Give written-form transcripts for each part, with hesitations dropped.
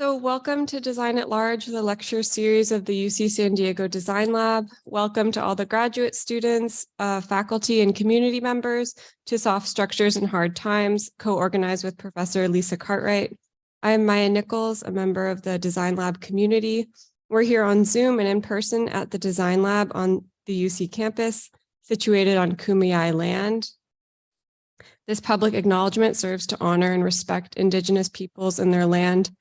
So welcome to Design at Large, the lecture series of the UC San Diego Design Lab. Welcome to all the graduate students, faculty, and community members to Soft Structures in Hard Times, co-organized with Professor Lisa Cartwright. I am Maya Nichols, a member of the Design Lab community. We're here on Zoom and in person at the Design Lab on the UC campus, situated on Kumeyaay land. This public acknowledgement serves to honor and respect Indigenous peoples and their land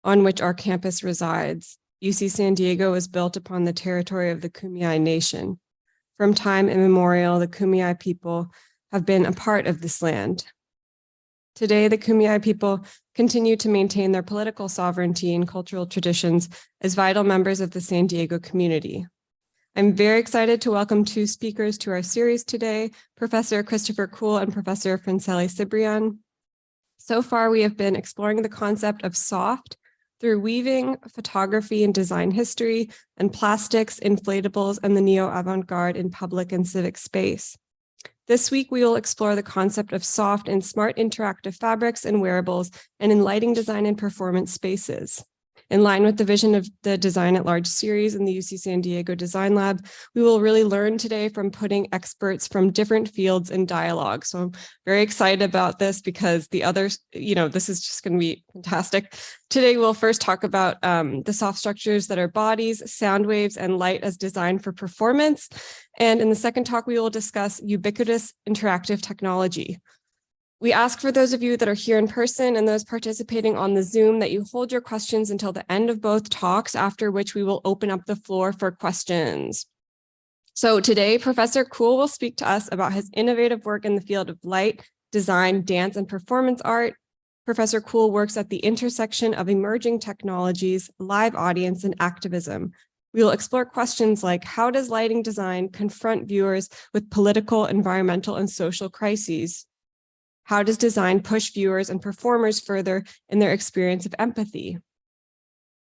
on which our campus resides. UC San Diego was built upon the territory of the Kumeyaay Nation. From time immemorial, the Kumeyaay people have been a part of this land. Today, the Kumeyaay people continue to maintain their political sovereignty and cultural traditions as vital members of the San Diego community. I'm very excited to welcome two speakers to our series today, Professor Christopher Kuhl and Professor Franceli Cibrian. So far, we have been exploring the concept of soft through weaving, photography and design history, and plastics, inflatables, and the neo-avant-garde in public and civic space. This week, we will explore the concept of soft and smart interactive fabrics and wearables and in lighting design and performance spaces. In line with the vision of the Design at Large series in the UC San Diego Design Lab, we will really learn today from putting experts from different fields in dialogue. So I'm very excited about this because the others, this is just going to be fantastic. Today, we'll first talk about the soft structures that are bodies, sound waves, and light as designed for performance. And in the second talk, we will discuss ubiquitous interactive technology. We ask for those of you that are here in person and those participating on the Zoom that you hold your questions until the end of both talks, after which we will open up the floor for questions. So today, Professor Kuhl will speak to us about his innovative work in the field of light, design, dance, and performance art. Professor Kuhl works at the intersection of emerging technologies, live audience, and activism. We will explore questions like, how does lighting design confront viewers with political, environmental, and social crises? How does design push viewers and performers further in their experience of empathy?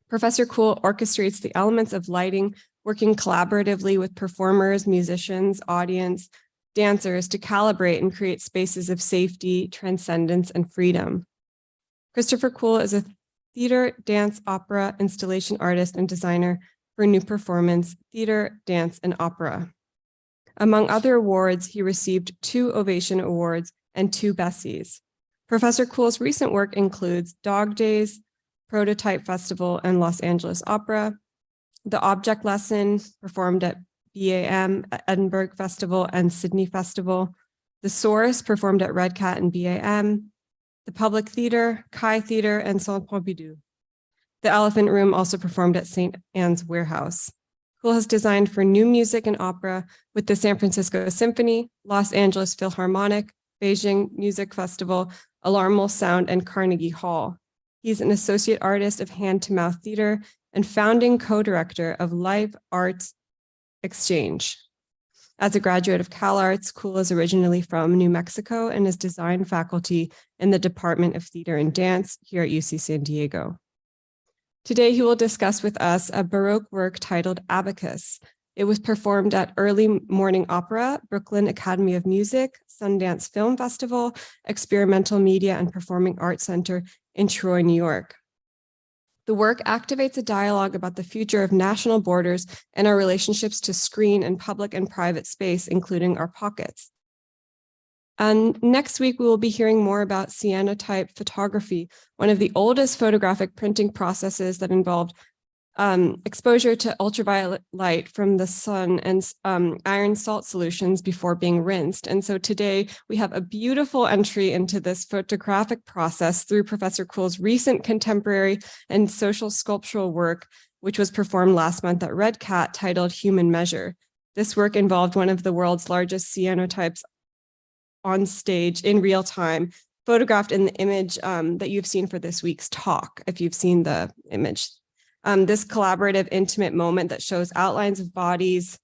Professor Kuhl orchestrates the elements of lighting, working collaboratively with performers, musicians, audience, dancers to calibrate and create spaces of safety, transcendence, and freedom. Christopher Kuhl is a theater, dance, opera, installation artist and designer for new performance, theater, dance, and opera. Among other awards, he received 2 Ovation Awards and 2 Bessies. Professor Kuhl's recent work includes Dog Days, Prototype Festival, and Los Angeles Opera, The Object Lesson, performed at BAM, Edinburgh Festival, and Sydney Festival, The Source, performed at Red Cat and BAM, The Public Theater, Kai Theater, and Centre Pompidou. The Elephant Room also performed at St. Anne's Warehouse. Kuhl has designed for new music and opera with the San Francisco Symphony, Los Angeles Philharmonic, Beijing Music Festival, Alarmul Sound, and Carnegie Hall. He's an associate artist of hand-to-mouth theater and founding co-director of Live Arts Exchange. As a graduate of CalArts, Kuhl is originally from New Mexico and is design faculty in the Department of Theater and Dance here at UC San Diego. Today, he will discuss with us a Baroque work titled Abacus. It was performed at Early Morning Opera, Brooklyn Academy of Music, Sundance Film Festival, Experimental Media and Performing Arts Center in Troy, New York. The work activates a dialogue about the future of national borders and our relationships to screen and public and private space, including our pockets. And next week, we will be hearing more about cyanotype photography, one of the oldest photographic printing processes that involved exposure to ultraviolet light from the sun and iron salt solutions before being rinsed. And so today we have a beautiful entry into this photographic process through Professor Kuhl's recent contemporary and social sculptural work, which was performed last month at Red Cat, titled Human Measure. This work involved one of the world's largest cyanotypes on stage in real time, photographed in the image that you've seen for this week's talk, if you've seen the image. This collaborative, intimate moment that shows outlines of bodies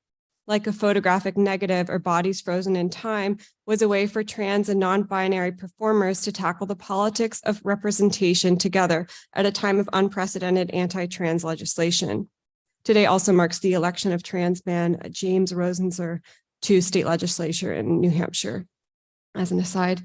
like a photographic negative or bodies frozen in time was a way for trans and non-binary performers to tackle the politics of representation together at a time of unprecedented anti-trans legislation. Today also marks the election of trans man James Rosenzer to state legislature in New Hampshire. As an aside,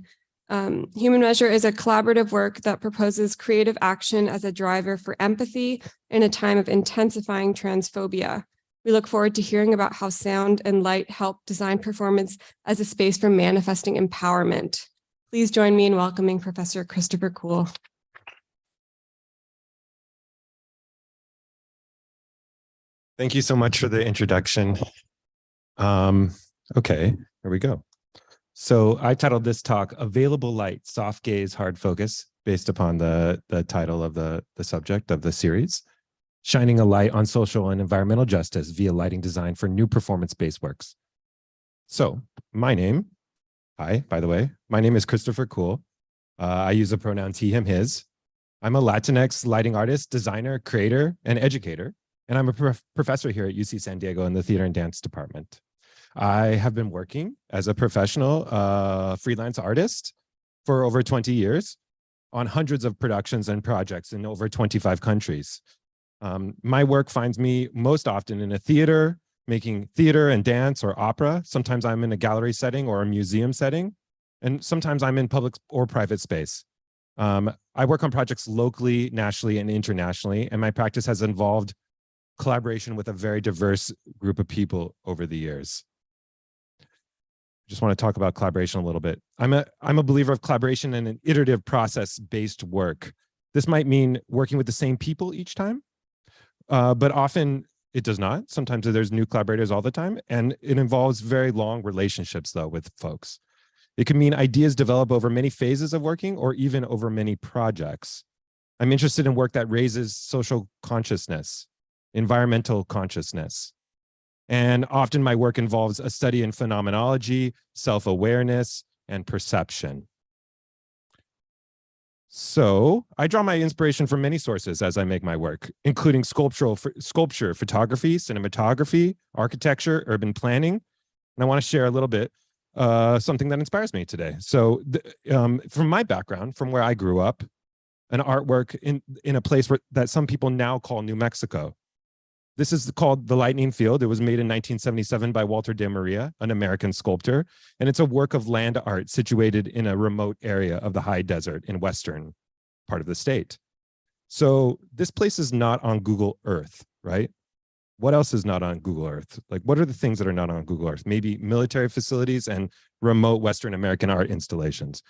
Human Measure is a collaborative work that proposes creative action as a driver for empathy in a time of intensifying transphobia. We look forward to hearing about how sound and light help design performance as a space for manifesting empowerment. Please join me in welcoming Professor Christopher Kuhl. Thank you so much for the introduction. Okay, here we go. So I titled this talk, Available Light, Soft Gaze, Hard Focus, based upon the title of the subject of the series, Shining a Light on Social and Environmental Justice via Lighting Design for New Performance-Based Works. So hi, by the way, my name is Christopher Kuhl. I use the pronouns he, him, his. I'm a Latinx lighting artist, designer, creator, and educator, and I'm a professor here at UC San Diego in the Theater and Dance Department. I have been working as a professional freelance artist for over 20 years on hundreds of productions and projects in over 25 countries. My work finds me most often in a theater, making theater and dance or opera. Sometimes I'm in a gallery setting or a museum setting, and sometimes I'm in public or private space. I work on projects locally, nationally, and internationally, and my practice has involved collaboration with a very diverse group of people over the years. Just want to talk about collaboration a little bit. I'm a believer of collaboration and an iterative process-based work. This might mean working with the same people each time, but often it does not. Sometimes there's new collaborators all the time, and it involves very long relationships, though, with folks. It can mean ideas develop over many phases of working or even over many projects. I'm interested in work that raises social consciousness, environmental consciousness. And often my work involves a study in phenomenology, self-awareness, and perception. So I draw my inspiration from many sources as I make my work, including sculpture, photography, cinematography, architecture, urban planning. And I want to share a little bit something that inspires me today. So from my background, from where I grew up, an artwork in a place that some people now call New Mexico. This is called The Lightning Field. It was made in 1977 by Walter de Maria, an American sculptor, and it's a work of land art situated in a remote area of the high desert in western part of the state. So this place is not on Google Earth, right? What else is not on Google Earth? Like, what are the things that are not on Google Earth? Maybe military facilities and remote Western American art installations.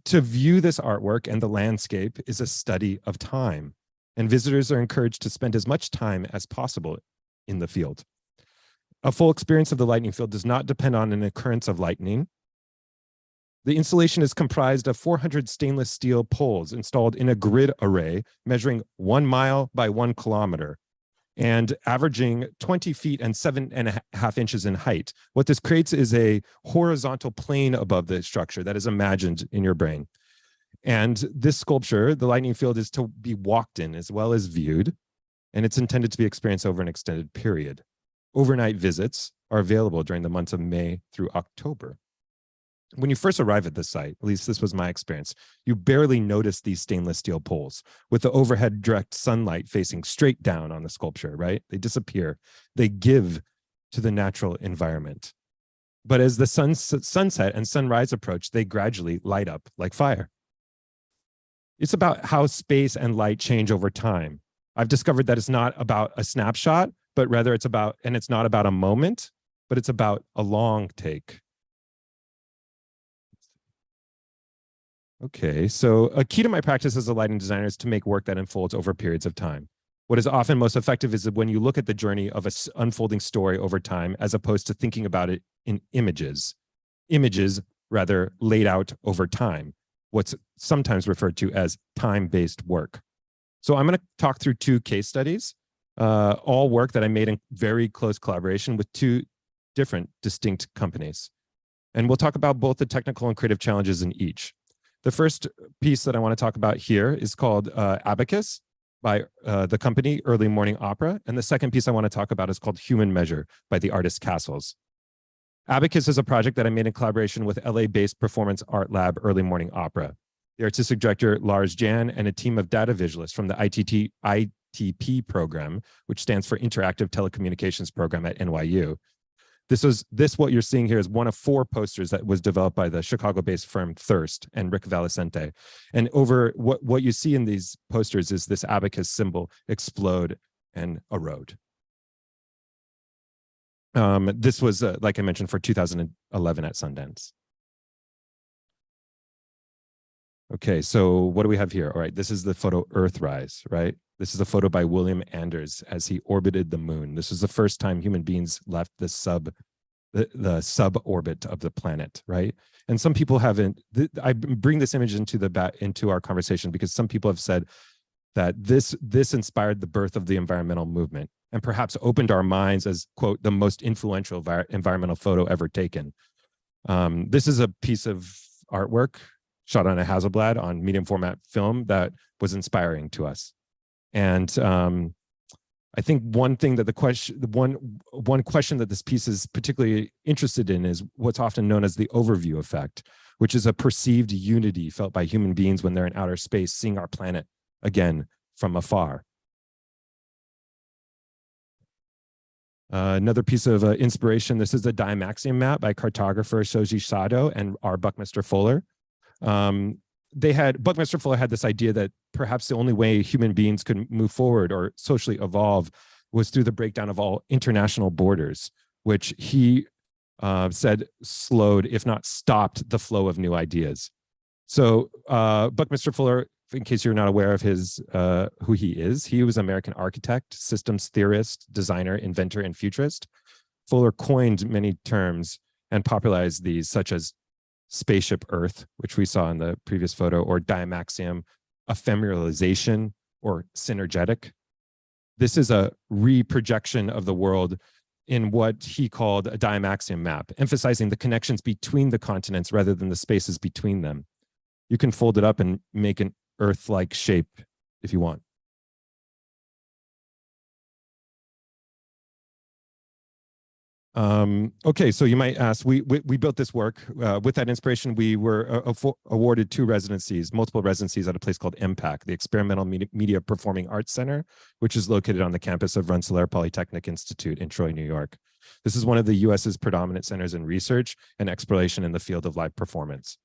To view this artwork and the landscape is a study of time, and visitors are encouraged to spend as much time as possible in the field. A full experience of the lightning field does not depend on an occurrence of lightning. The installation is comprised of 400 stainless steel poles installed in a grid array measuring 1 mile by 1 kilometer and averaging 20 feet and 7.5 inches in height. What this creates is a horizontal plane above the structure that is imagined in your brain. And this sculpture, the lightning field, is to be walked in as well as viewed, and it's intended to be experienced over an extended period. Overnight visits are available during the months of May through October. When you first arrive at the site, at least this was my experience, you barely notice these stainless steel poles with the overhead direct sunlight facing straight down on the sculpture, right? They disappear. They give to the natural environment. But as the sunset and sunrise approach, they gradually light up like fire. It's about how space and light change over time. I've discovered that it's not about a snapshot, but rather it's not about a moment, but it's about a long take. Okay, so a key to my practice as a lighting designer is to make work that unfolds over periods of time. What is often most effective is when you look at the journey of an unfolding story over time, as opposed to thinking about it in images. Images, rather, laid out over time. What's sometimes referred to as time-based work. So I'm going to talk through 2 case studies, all work that I made in very close collaboration with 2 different distinct companies. And we'll talk about both the technical and creative challenges in each. The first piece that I want to talk about here is called Abacus by the company Early Morning Opera. And the second piece I want to talk about is called Human Measure by the artist Castles. Abacus is a project that I made in collaboration with LA-based performance art lab Early Morning Opera. The artistic director, Lars Jan, and a team of data visualists from the ITP program, which stands for Interactive Telecommunications Program at NYU. What you're seeing here is one of 4 posters that was developed by the Chicago-based firm Thirst and Rick Valicente. And over what you see in these posters is this abacus symbol explode and erode. This was, like I mentioned, for 2011 at Sundance. Okay, so what do we have here? All right, this is the photo Earthrise, right? This is a photo by William Anders as he orbited the moon. This was the first time human beings left the suborbit of the planet, right? And some people haven't. I bring this image into our conversation because some people have said that this inspired the birth of the environmental movement and perhaps opened our minds as, quote, the most influential environmental photo ever taken. This is a piece of artwork shot on a Hasselblad on medium format film that was inspiring to us. And I think one thing that one question that this piece is particularly interested in is what's often known as the overview effect, which is a perceived unity felt by human beings when they're in outer space, seeing our planet again from afar. Another piece of inspiration, this is the Diamaxium map by cartographer Shoji Sado and R. Buckminster Fuller. Buckminster Fuller had this idea that perhaps the only way human beings could move forward or socially evolve was through the breakdown of all international borders, which he said slowed, if not stopped, the flow of new ideas. So Buckminster Fuller, in case you're not aware of who he was an American architect, systems theorist, designer, inventor, and futurist. Fuller coined many terms and popularized these, such as spaceship Earth, which we saw in the previous photo, or diamaxium, ephemeralization, or synergetic. This is a reprojection of the world in what he called a diamaxium map, emphasizing the connections between the continents rather than the spaces between them. You can fold it up and make an Earth-like shape if you want. Okay, so you might ask, we built this work. With that inspiration, we were awarded multiple residencies at a place called MPAC, the Experimental Media Performing Arts Center, which is located on the campus of Rensselaer Polytechnic Institute in Troy, New York. This is one of the US's predominant centers in research and exploration in the field of live performance.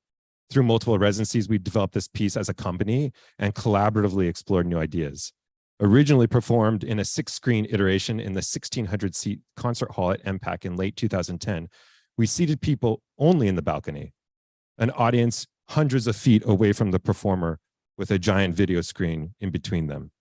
Through multiple residencies, we developed this piece as a company and collaboratively explored new ideas. Originally performed in a 6-screen iteration in the 1,600-seat concert hall at MPAC in late 2010, we seated people only in the balcony, an audience hundreds of feet away from the performer with a giant video screen in between them.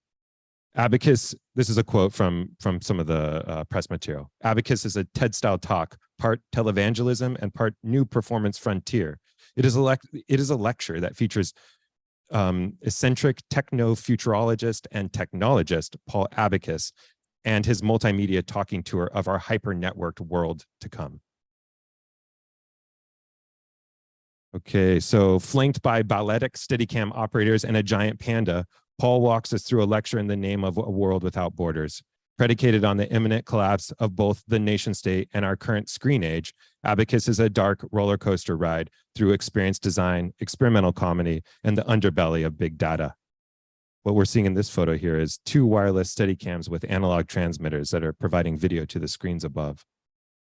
Abacus, this is a quote from some of the press material. Abacus is a TED-style talk, part televangelism and part new performance frontier. It is a lecture that features eccentric techno-futurologist and technologist Paul Abacus and his multimedia talking tour of our hyper-networked world to come. Okay, so flanked by balletic Steadicam operators and a giant panda, Paul walks us through a lecture in the name of a world without borders. Predicated on the imminent collapse of both the nation state and our current screen age, Abacus is a dark roller coaster ride through experience design, experimental comedy, and the underbelly of big data. What we're seeing in this photo here is 2 wireless Steadicams with analog transmitters that are providing video to the screens above.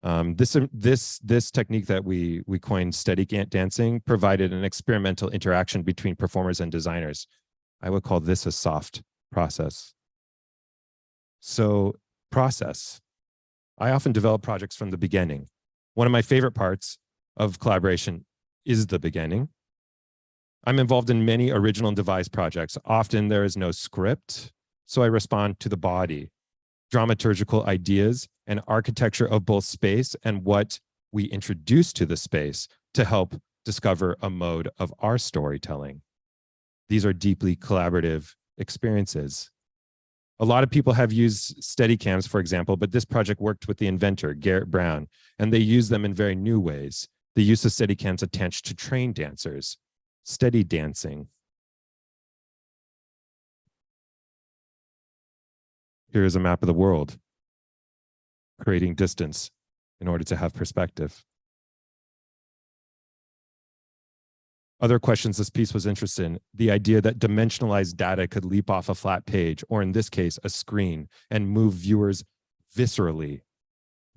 This technique that we coined steady dancing provided an experimental interaction between performers and designers. I would call this a soft process. So process. I often develop projects from the beginning. One of my favorite parts of collaboration is the beginning. I'm involved in many original and devised projects. Often there is no script, so I respond to the body, dramaturgical ideas, and architecture of both space and what we introduce to the space to help discover a mode of our storytelling. These are deeply collaborative experiences. A lot of people have used Steadicams, for example, but this project worked with the inventor, Garrett Brown, and they use them in very new ways. The use of Steadicams attached to trained dancers, steady dancing. Here is a map of the world, creating distance in order to have perspective. Other questions this piece was interested in, the idea that dimensionalized data could leap off a flat page, or in this case, a screen, and move viewers viscerally.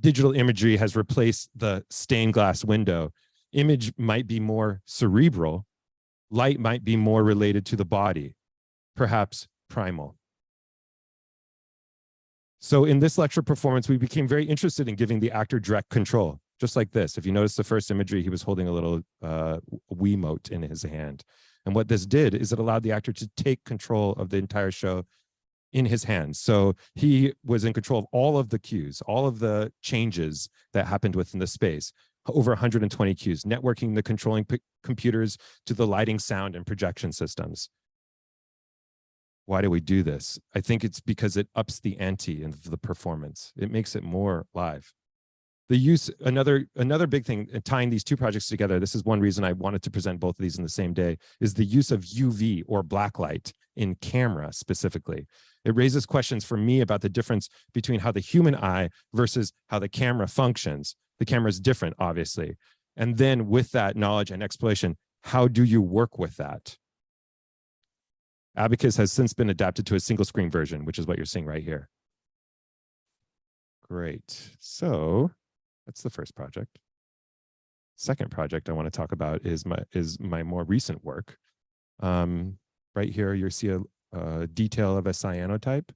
Digital imagery has replaced the stained glass window. Image might be more cerebral. Light might be more related to the body, perhaps primal. So in this lecture performance, we became very interested in giving the actor direct control, just like this. If you notice the first imagery, he was holding a little Wiimote in his hand. And what this did is it allowed the actor to take control of the entire show in his hands. So he was in control of all of the cues, all of the changes that happened within the space, over 120 cues, networking the controlling computers to the lighting, sound, and projection systems. Why do we do this? I think it's because it ups the ante in the performance. It makes it more live. The use, another big thing, tying these two projects together, this is one reason I wanted to present both of these in the same day, is the use of UV or blacklight in camera specifically. It raises questions for me about the difference between how the human eye versus how the camera functions. The camera is different, obviously. And then with that knowledge and exploration, how do you work with that? Abacus has since been adapted to a single screen version, which is what you're seeing right here. Great. So that's the first project. Second project I want to talk about is my more recent work. Right here, you see a detail of a cyanotype.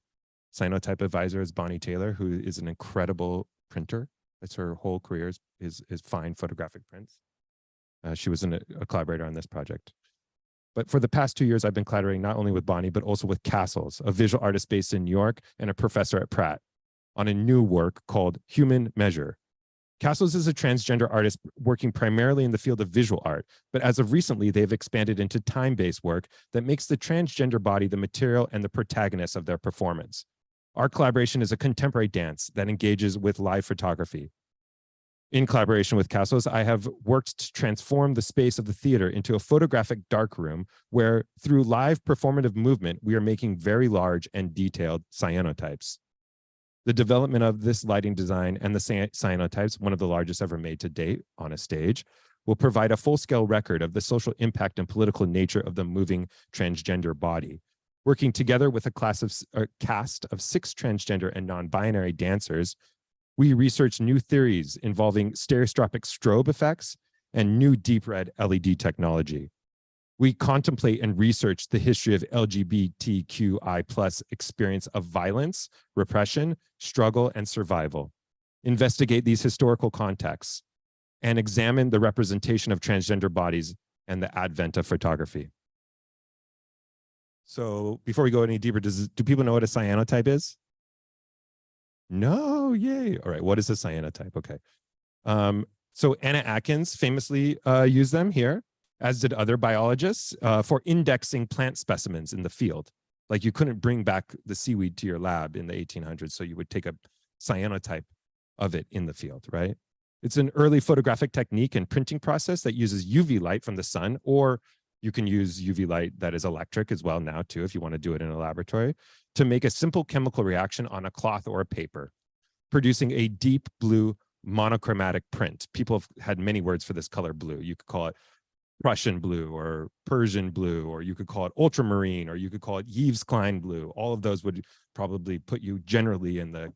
Cyanotype advisor is Bonnie Taylor, who is an incredible printer. That's her whole career is fine photographic prints. She was a collaborator on this project. But for the past 2 years, I've been collaborating not only with Bonnie, but also with Castles, a visual artist based in New York and a professor at Pratt, on a new work called Human Measure. Castles is a transgender artist working primarily in the field of visual art, but as of recently, they've expanded into time-based work that makes the transgender body the material and the protagonist of their performance. Our collaboration is a contemporary dance that engages with live photography. In collaboration with Castles, I have worked to transform the space of the theater into a photographic darkroom where, through live performative movement, we are making very large and detailed cyanotypes. The development of this lighting design and the cyanotypes, one of the largest ever made to date on a stage, will provide a full-scale record of the social impact and political nature of the moving transgender body. Working together with a cast of 6 transgender and non-binary dancers, we research new theories involving stereoscopic strobe effects and new deep red LED technology. We contemplate and research the history of LGBTQI+ experience of violence, repression, struggle, and survival, investigate these historical contexts, and examine the representation of transgender bodies and the advent of photography. So before we go any deeper, do people know what a cyanotype is? No, yay. All right, what is a cyanotype? Okay. So Anna Atkins famously used them here, as did other biologists, for indexing plant specimens in the field. Like you couldn't bring back the seaweed to your lab in the 1800s, so you would take a cyanotype of it in the field, right? It's an early photographic technique and printing process that uses UV light from the sun, or you can use UV light that is electric as well now too, if you want to do it in a laboratory, to make a simple chemical reaction on a cloth or a paper, producing a deep blue monochromatic print. People have had many words for this color blue. You could call it Prussian blue or Persian blue, or you could call it ultramarine, or you could call it Yves Klein blue. All of those would probably put you generally in the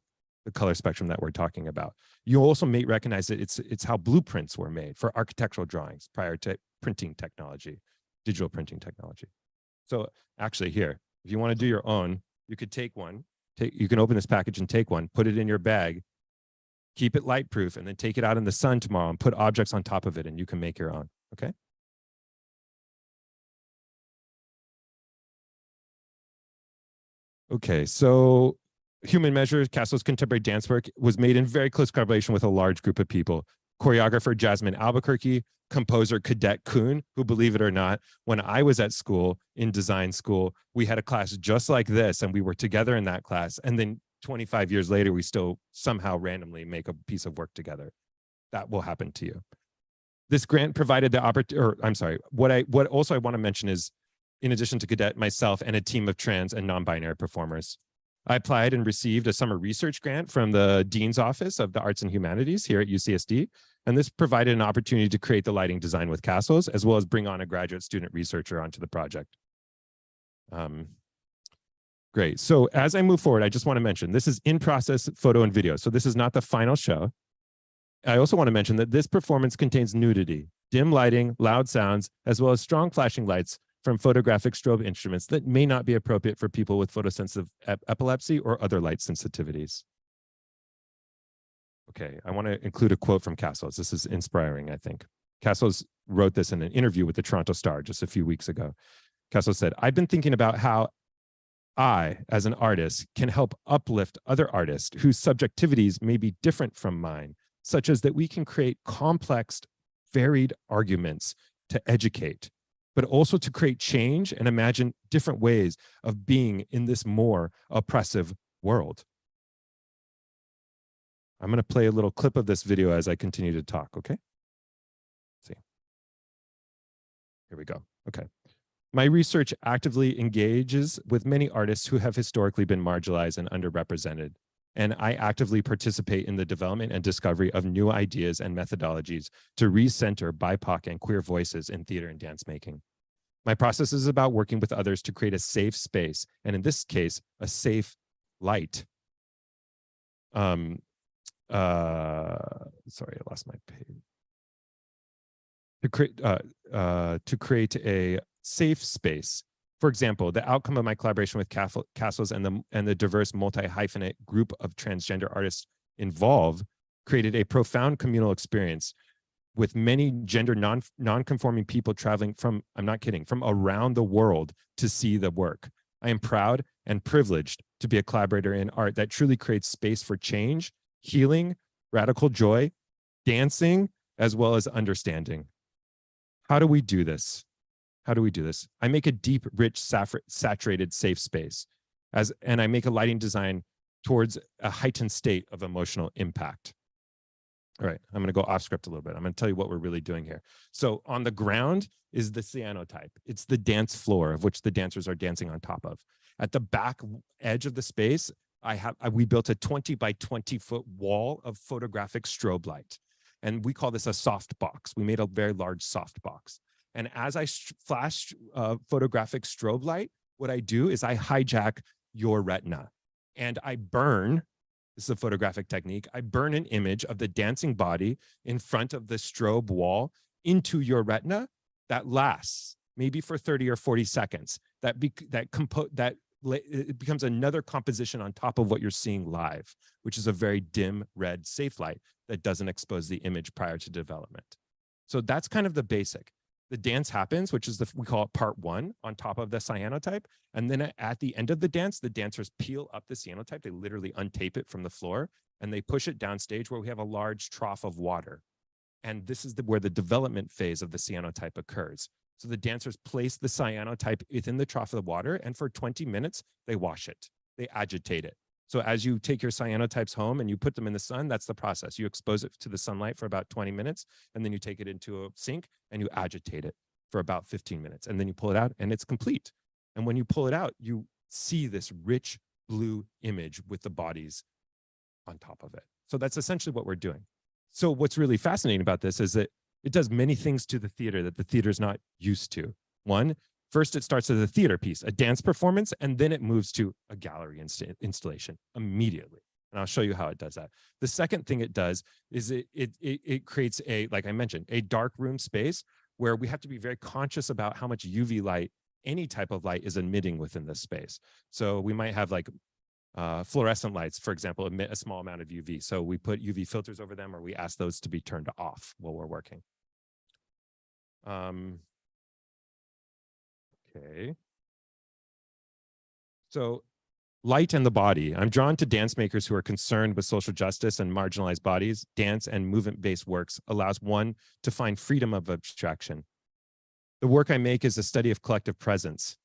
color spectrum that we're talking about. You also may recognize that it's how blueprints were made for architectural drawings prior to printing technology, digital printing technology. So actually here, if you want to do your own, you could take one, you can open this package and take one, put it in your bag, keep it light proof, and then take it out in the sun tomorrow and put objects on top of it, and you can make your own, okay? Okay, so Human Measure, Castle's contemporary dance work, was made in very close collaboration with a large group of people. Choreographer Jasmine Albuquerque, composer Cadet Kuhn, who, believe it or not, when I was at school, in design school, we had a class just like this, and we were together in that class. And then 25 years later, we still somehow randomly make a piece of work together. That will happen to you. This grant provided the opportunity, or I'm sorry, what also I want to mention is, in addition to Cadet, myself, and a team of trans and non-binary performers, I applied and received a summer research grant from the Dean's Office of the Arts and Humanities here at UCSD. And this provided an opportunity to create the lighting design with Castles, as well as bring on a graduate student researcher onto the project. Great. So as I move forward, I just want to mention this is in process photo and video. So this is not the final show. I also want to mention that this performance contains nudity, dim lighting, loud sounds, as well as strong flashing lights from photographic strobe instruments that may not be appropriate for people with photosensitive epilepsy or other light sensitivities. Okay, I want to include a quote from Cassels. This is inspiring, I think. Cassels wrote this in an interview with the Toronto Star just a few weeks ago. Cassels said, "I've been thinking about how I, as an artist, can help uplift other artists whose subjectivities may be different from mine, such as that we can create complex, varied arguments to educate, but also to create change and imagine different ways of being in this more oppressive world." I'm going to play a little clip of this video as I continue to talk, okay? Let's see. Here we go. Okay. My research actively engages with many artists who have historically been marginalized and underrepresented, and I actively participate in the development and discovery of new ideas and methodologies to recenter BIPOC and queer voices in theater and dance making. My process is about working with others to create a safe space, and in this case, a safe light. Sorry, I lost my page. To create a safe space. For example, the outcome of my collaboration with Cassels and the diverse multi-hyphenate group of transgender artists involved created a profound communal experience with many gender non-conforming people traveling from, I'm not kidding, from around the world to see the work. I am proud and privileged to be a collaborator in art that truly creates space for change, healing, radical joy, dancing, as well as understanding. How do we do this? How do we do this? I make a deep, rich, saturated, safe space, and I make a lighting design towards a heightened state of emotional impact. All right, I'm going to go off script a little bit. I'm going to tell you what we're really doing here. So on the ground is the cyanotype. It's the dance floor of which the dancers are dancing on top of. At the back edge of the space, we built a 20 by 20 foot wall of photographic strobe light. And we call this a soft box. We made a very large soft box. And as I flash photographic strobe light, what I do is I hijack your retina and I burn, this is a photographic technique, I burn an image of the dancing body in front of the strobe wall into your retina that lasts maybe for 30 or 40 seconds. It becomes another composition on top of what you're seeing live, which is a very dim red safe light that doesn't expose the image prior to development. So that's kind of the basic. The dance happens, which is we call it part one on top of the cyanotype. And then at the end of the dance, the dancers peel up the cyanotype. They literally untape it from the floor and they push it downstage where we have a large trough of water. And this is where the development phase of the cyanotype occurs. So the dancers place the cyanotype within the trough of the water, and for 20 minutes, they wash it. They agitate it. So as you take your cyanotypes home and you put them in the sun, that's the process. You expose it to the sunlight for about 20 minutes, and then you take it into a sink and you agitate it for about 15 minutes. And then you pull it out and it's complete. And when you pull it out, you see this rich blue image with the bodies on top of it. So that's essentially what we're doing. So what's really fascinating about this is that it does many things to the theater that the theater is not used to. One, first it starts as a theater piece, a dance performance, and then it moves to a gallery installation immediately. And I'll show you how it does that. The second thing it does is it creates like I mentioned, a dark room space where we have to be very conscious about how much UV light, any type of light, is emitting within this space. So we might have like fluorescent lights, for example, emit a small amount of UV. So we put UV filters over them, or we ask those to be turned off while we're working. Okay. So light and the body. I'm drawn to dance makers who are concerned with social justice and marginalized bodies. Dance and movement-based works allows one to find freedom of abstraction. The work I make is a study of collective presence.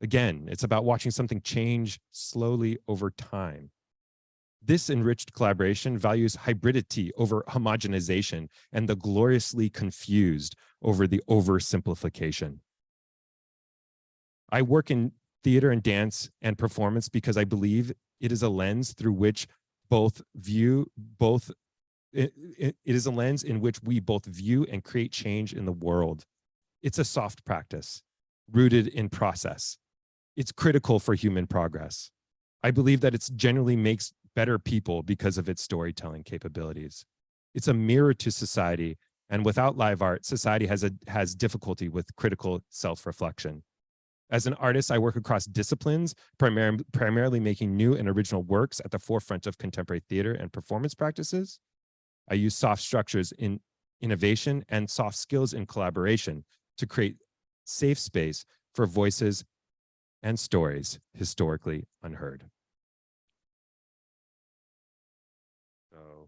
Again, it's about watching something change slowly over time. This enriched collaboration values hybridity over homogenization and the gloriously confused over the oversimplification. I work in theater and dance and performance because I believe it is a lens through which it is a lens in which we both view and create change in the world. It's a soft practice rooted in process. It's critical for human progress. I believe that it generally makes better people because of its storytelling capabilities. It's a mirror to society, and without live art, society has difficulty with critical self-reflection. As an artist, I work across disciplines, primarily making new and original works at the forefront of contemporary theater and performance practices. I use soft structures in innovation and soft skills in collaboration to create safe space for voices and stories historically unheard. So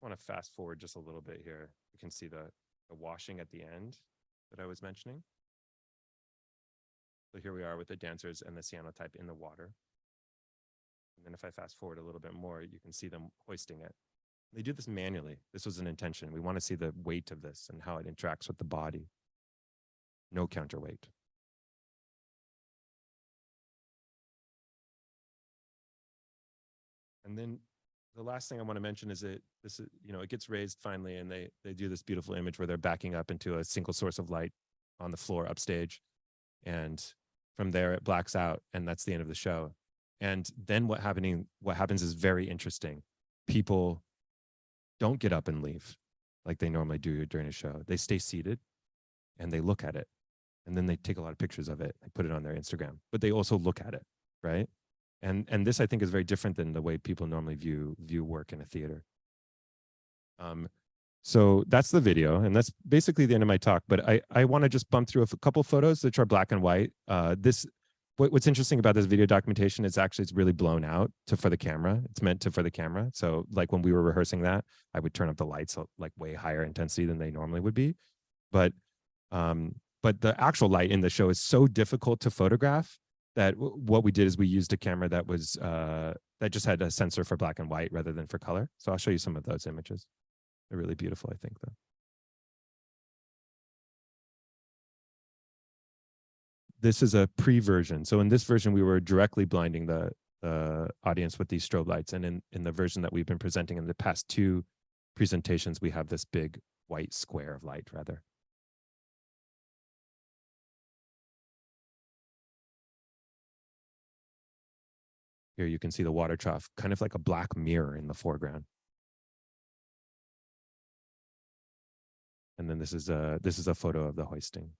I want to fast forward just a little bit here. You can see the washing at the end that I was mentioning. So here we are with the dancers and the cyanotype in the water. And then if I fast forward a little bit more, you can see them hoisting it. They do this manually. This was an intention. We want to see the weight of this and how it interacts with the body. No counterweight. And then the last thing I want to mention is that this is, it gets raised finally, and they do this beautiful image where they're backing up into a single source of light on the floor upstage. And from there it blacks out, and that's the end of the show. And then what happens is very interesting. People don't get up and leave like they normally do during a show. They stay seated and they look at it, and then they take a lot of pictures of it. They put it on their Instagram, but they also look at it, right? And this, I think, is very different than the way people normally view work in a theater. So that's the video, and that's basically the end of my talk. But I want to just bump through a couple photos which are black and white. What's interesting about this video documentation is actually it's really blown out for the camera. It's meant for the camera. So like when we were rehearsing that, I would turn up the lights like way higher intensity than they normally would be. But the actual light in the show is so difficult to photograph that what we did is we used a camera that was that just had a sensor for black and white rather than for color. So I'll show you some of those images. They're really beautiful, I think, though. This is a pre-version. So in this version, we were directly blinding the audience with these strobe lights. And in the version that we've been presenting in the past 2 presentations, we have this big white square of light, rather. Here you can see the water trough, kind of like a black mirror in the foreground. And then this is a photo of the hoisting.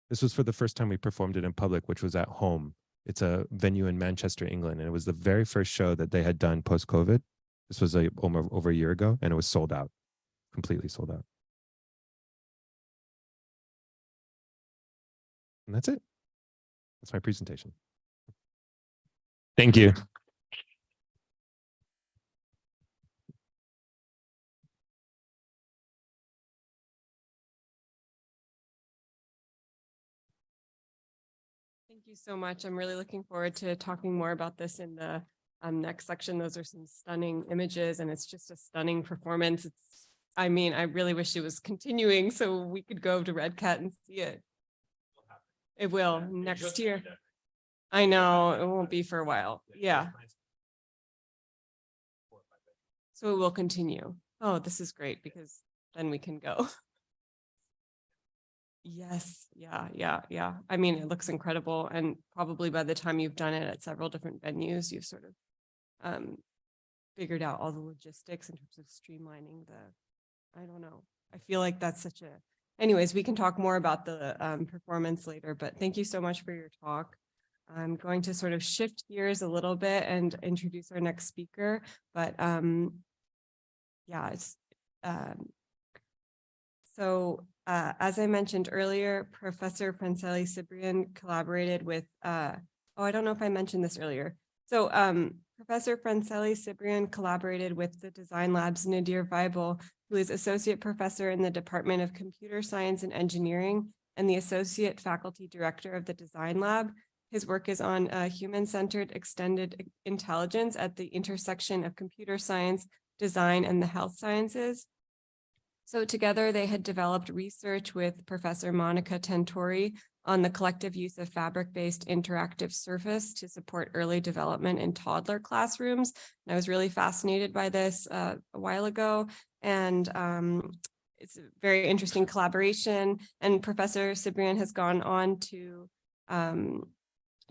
This was for the first time we performed it in public, which was at home. It's a venue in Manchester, England, and it was the very first show that they had done post-COVID. This was over a year ago, and it was sold out, completely sold out. And that's it. That's my presentation. Thank you. Thank you so much. I'm really looking forward to talking more about this in the next section. Those are some stunning images, and it's just a stunning performance. I really wish it was continuing so we could go to Red Cat and see it. It will next year. I know it won't be for a while. Yeah. So it will continue. Oh, this is great because then we can go. Yes. Yeah. It looks incredible. And probably by the time you've done it at several different venues, you've sort of figured out all the logistics in terms of streamlining I don't know. I feel like that's anyways, we can talk more about the performance later, but thank you so much for your talk. I'm going to sort of shift gears a little bit and introduce our next speaker, but as I mentioned earlier, Professor Franceli Cibrian collaborated with, I don't know if I mentioned this earlier. So Professor Franceli Cibrian collaborated with the Design Lab's Nadir Weibel, who is Associate Professor in the Department of Computer Science and Engineering and the Associate Faculty Director of the Design Lab. His work is on human-centered extended intelligence at the intersection of computer science, design, and the health sciences. So together they had developed research with Professor Monica Tentori on the collective use of fabric-based interactive surface to support early development in toddler classrooms. And I was really fascinated by this a while ago, and it's a very interesting collaboration. And Professor Cibrian has gone on to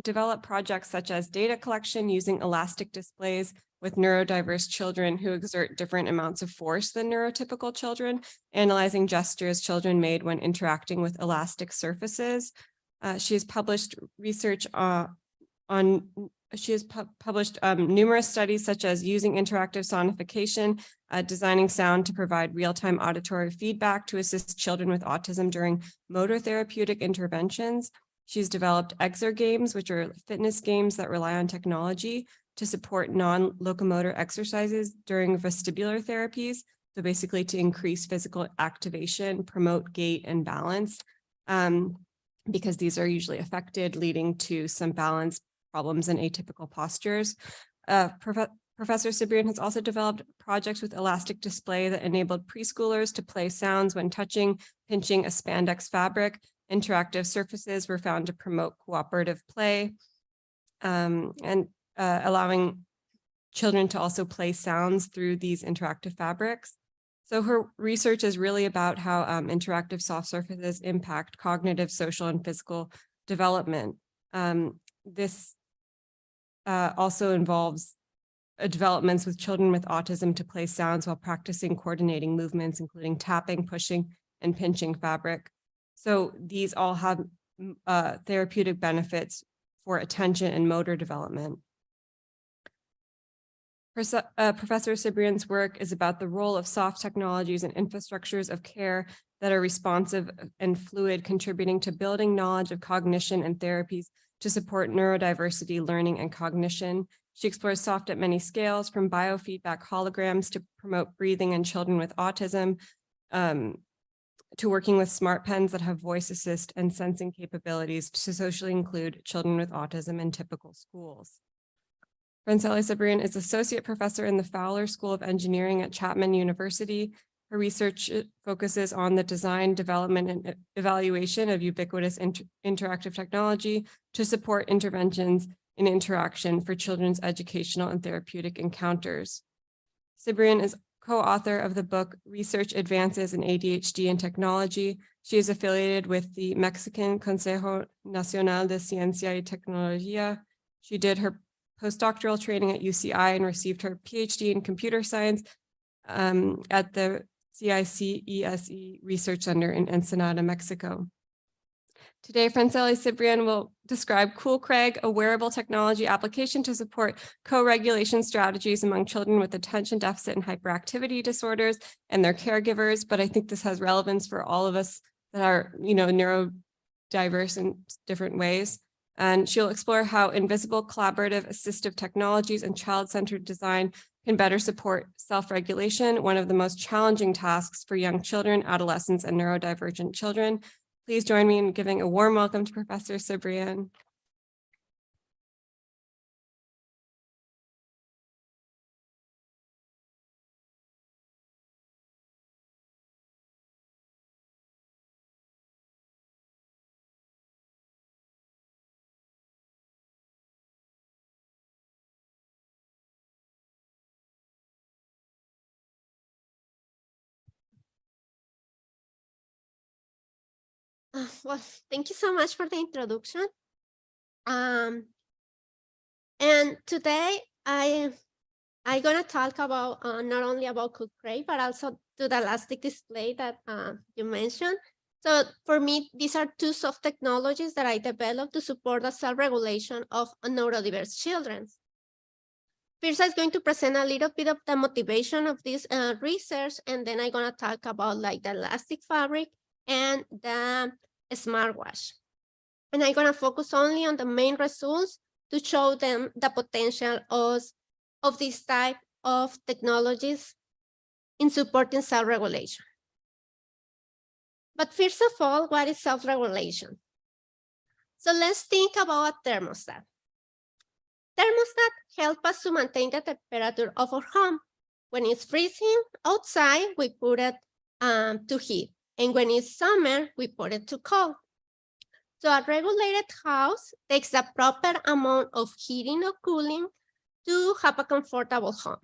develop projects such as data collection using elastic displays with neurodiverse children who exert different amounts of force than neurotypical children, analyzing gestures children made when interacting with elastic surfaces. She has published research published numerous studies such as using interactive sonification, designing sound to provide real-time auditory feedback to assist children with autism during motor therapeutic interventions. She's developed exer games, which are fitness games that rely on technology to support non-locomotor exercises during vestibular therapies. So basically to increase physical activation, promote gait and balance, because these are usually affected, leading to some balance problems and atypical postures. Professor Cibrian has also developed projects with elastic display that enabled preschoolers to play sounds when touching, pinching a spandex fabric. Interactive surfaces were found to promote cooperative play and allowing children to also play sounds through these interactive fabrics. So her research is really about how interactive soft surfaces impact cognitive, social, and physical development. This also involves developments with children with autism to play sounds while practicing coordinating movements, including tapping, pushing, and pinching fabric. So these all have therapeutic benefits for attention and motor development. Professor Cibrian's work is about the role of soft technologies and infrastructures of care that are responsive and fluid, contributing to building knowledge of cognition and therapies to support neurodiversity, learning, and cognition. She explores soft at many scales, from biofeedback holograms to promote breathing in children with autism, to working with smart pens that have voice assist and sensing capabilities to socially include children with autism in typical schools. Franceli Cibrian is associate professor in the Fowler School of Engineering at Chapman University. Her research focuses on the design, development, and evaluation of ubiquitous interactive technology to support interventions in interaction for children's educational and therapeutic encounters. Cibrian is co-author of the book Research Advances in ADHD and Technology. She is affiliated with the Mexican Consejo Nacional de Ciencia y Tecnología. She did her postdoctoral training at UCI and received her PhD in computer science at the CICESE Research Center in Ensenada, Mexico. Today, Franceli Cibrian will describe Kuhl, a wearable technology application to support co-regulation strategies among children with attention deficit and hyperactivity disorders and their caregivers. But I think this has relevance for all of us that are, neurodiverse in different ways. And she'll explore how invisible collaborative assistive technologies and child-centered design can better support self-regulation, one of the most challenging tasks for young children, adolescents, and neurodivergent children. Please join me in giving a warm welcome to Professor Cibrian. Well, thank you so much for the introduction. And today I'm gonna talk about not only about Kuhl, but also to the elastic display that you mentioned. So for me, these are two soft technologies that I developed to support the self-regulation of neurodiverse children. First, I'm going to present a little bit of the motivation of this research, and then I'm gonna talk about like the elastic fabric and the smartwatch. And I'm gonna focus only on the main results to show them the potential of this type of technologies in supporting self-regulation. But first of all, what is self-regulation? So let's think about a thermostat. Thermostat help us to maintain the temperature of our home. When it's freezing outside, we put it to heat. And when it's summer, we put it to cold. So a regulated house takes the proper amount of heating or cooling to have a comfortable home.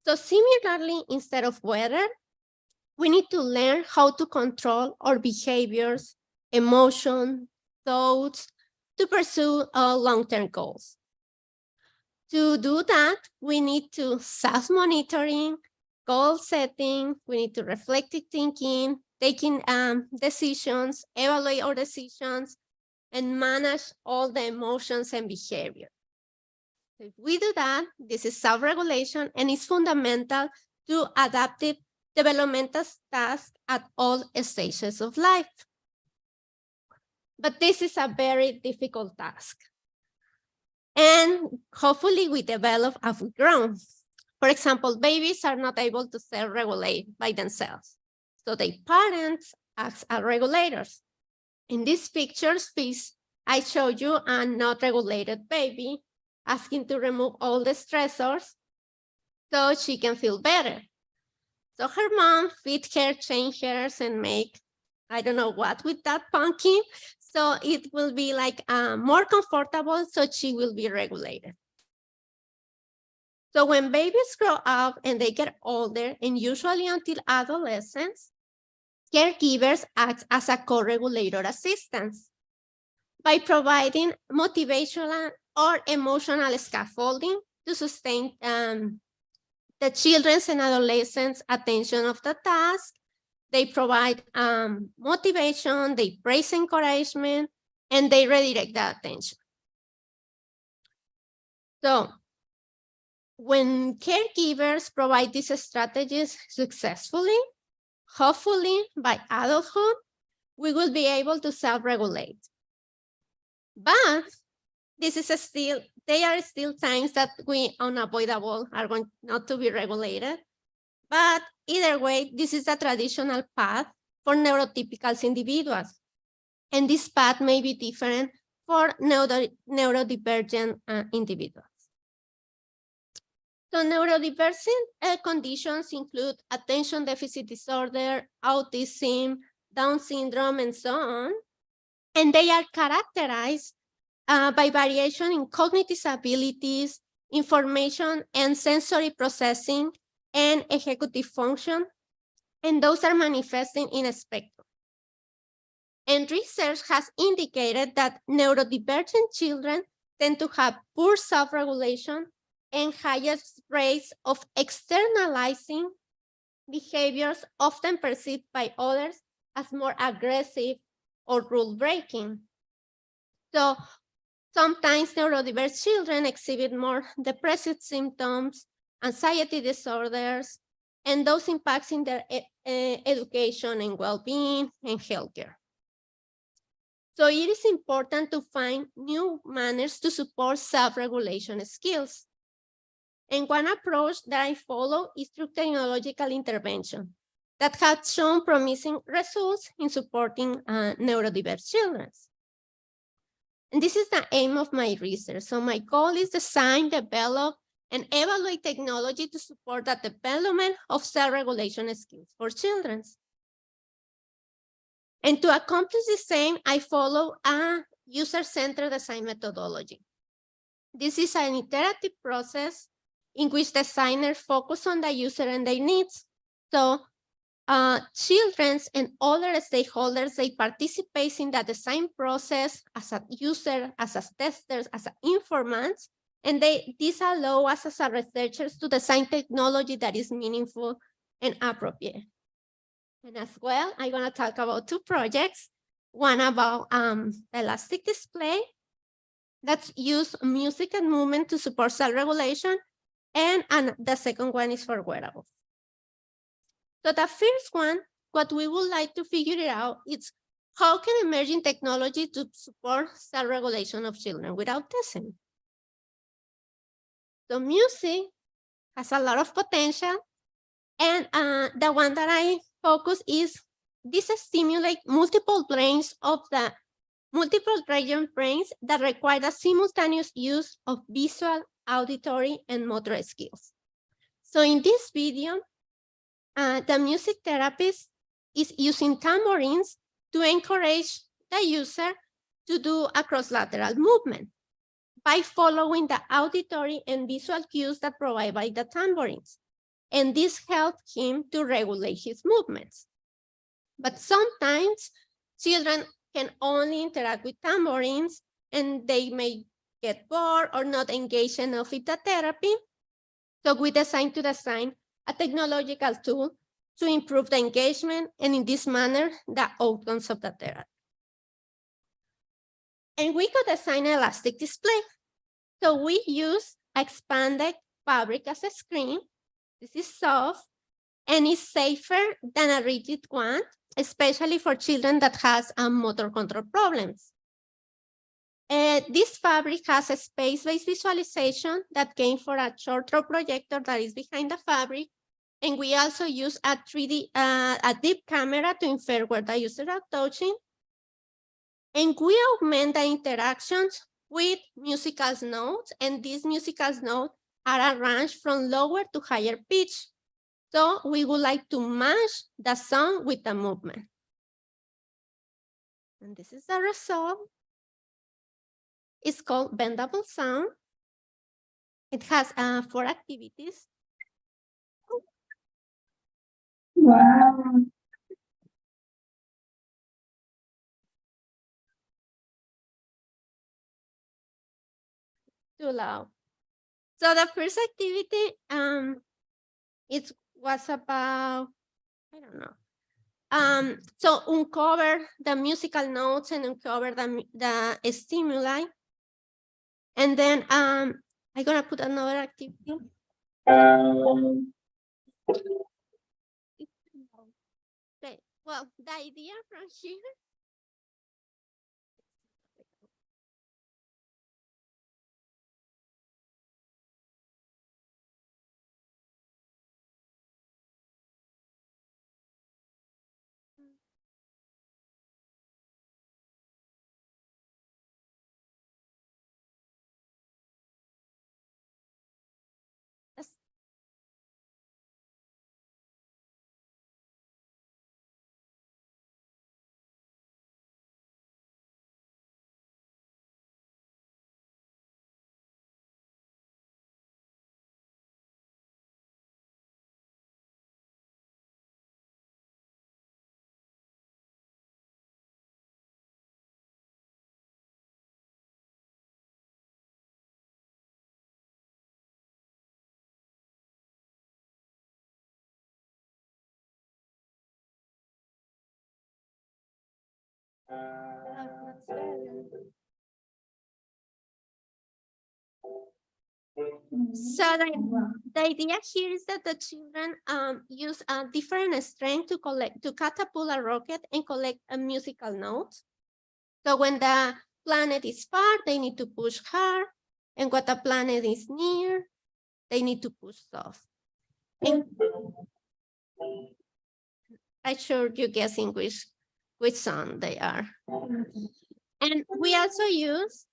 So similarly, instead of weather, we need to learn how to control our behaviors, emotions, thoughts, to pursue long-term goals. To do that, we need to self-monitoring, goal setting, we need to reflective thinking, taking decisions, evaluate our decisions, and manage all the emotions and behavior. If we do that, this is self-regulation and it's fundamental to adaptive developmental tasks at all stages of life. But this is a very difficult task. And hopefully we develop as we grow. For example, babies are not able to self-regulate by themselves. So their parents act as regulators. In these pictures, please, I show you a not regulated baby asking to remove all the stressors so she can feel better. So her mom feed her, change hers, and make, I don't know what with that pumpkin. So it will be like more comfortable, so she will be regulated. So when babies grow up and they get older, and usually until adolescence, caregivers act as a co-regulator assistants by providing motivational or emotional scaffolding to sustain the children's and adolescents' attention of the task. They provide motivation, they praise encouragement, and they redirect the attention. So when caregivers provide these strategies successfully, hopefully by adulthood, we will be able to self-regulate. But this is they are still times that we unavoidable are going not to be regulated. But either way, this is a traditional path for neurotypical individuals. And this path may be different for neurodivergent individuals. So neurodivergent conditions include attention deficit disorder, autism, Down syndrome, and so on. And they are characterized by variation in cognitive abilities, information and sensory processing, and executive function, and those are manifesting in a spectrum. And research has indicated that neurodivergent children tend to have poor self-regulation and highest rates of externalizing behaviors often perceived by others as more aggressive or rule-breaking. So sometimes neurodiverse children exhibit more depressive symptoms, anxiety disorders, and those impacting their education and well-being and healthcare. So it is important to find new manners to support self-regulation skills. And one approach that I follow is through technological intervention that has shown promising results in supporting neurodiverse children. And this is the aim of my research. So my goal is design, develop, and evaluate technology to support the development of self-regulation skills for children. And to accomplish the same, I follow a user-centered design methodology. This is an iterative process in which designers focus on the user and their needs. So children and other stakeholders, they participate in the design process as a user, as a testers, as informants, and this allow us as a researchers to design technology that is meaningful and appropriate. And as well, I'm gonna talk about two projects. One about elastic display that's use music and movement to support self-regulation, and the second one is for wearables. So the first one, what we would like to figure it out is how can emerging technology to support self-regulation of children with autism? So music has a lot of potential, and the one that I focus is this stimulate multiple region brains that require the simultaneous use of visual, auditory, and motor skills. So in this video, the music therapist is using tambourines to encourage the user to do a cross-lateral movement by following the auditory and visual cues that provided by the tambourines. And this helps him to regulate his movements. But sometimes children can only interact with tambourines and they may get bored or not engage enough in the therapy. So we decided to design a technological tool to improve the engagement and in this manner, the outcomes of the therapy. And we could design an elastic display. So we use expanded fabric as a screen. This is soft and is safer than a rigid one, especially for children that has motor control problems. This fabric has a space-based visualization that came for a short throw projector that is behind the fabric. And we also use a 3D, a deep camera to infer where the user are touching. And we augment the interactions with musical notes, and these musical notes are arranged from lower to higher pitch. So we would like to match the song with the movement. And this is the result. It's called Bendable Sound. It has 4 activities. Wow. Too loud. So the first activity, it was about, I don't know. So uncover the musical notes and uncover the stimuli. And then I'm gonna put another activity. Okay. Well, the idea from here. So the idea here is that the children use a different strength to catapult a rocket and collect a musical notes. So when the planet is far, they need to push hard, and when the planet is near, they need to push soft. And I'm sure you're guessing which song they are. And we also use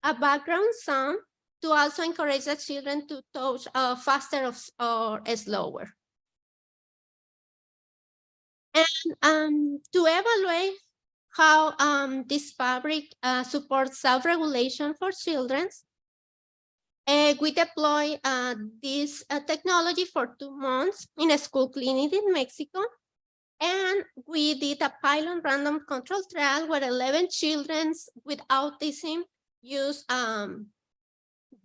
a background song to also encourage the children to touch faster or slower. And to evaluate how this fabric supports self-regulation for children, we deploy this technology for 2 months in a school clinic in Mexico. And we did a pilot random control trial where 11 children with autism use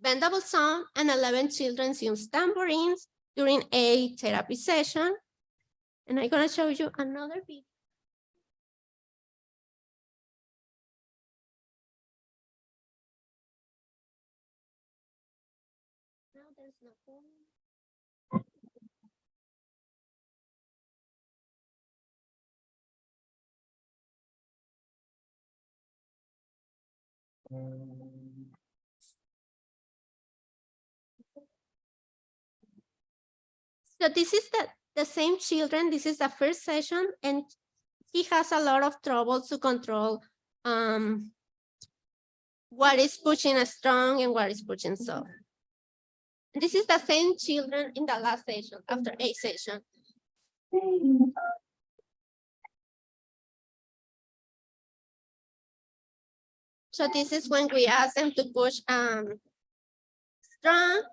bendable sound and 11 children use tambourines during a therapy session. And I'm gonna show you another video. Now there's no phone. So this is the same children. This is the first session, and he has a lot of trouble to control what is pushing strong and what is pushing soft. And this is the same children in the last session, after 8 sessions. So this is when we ask them to push strong,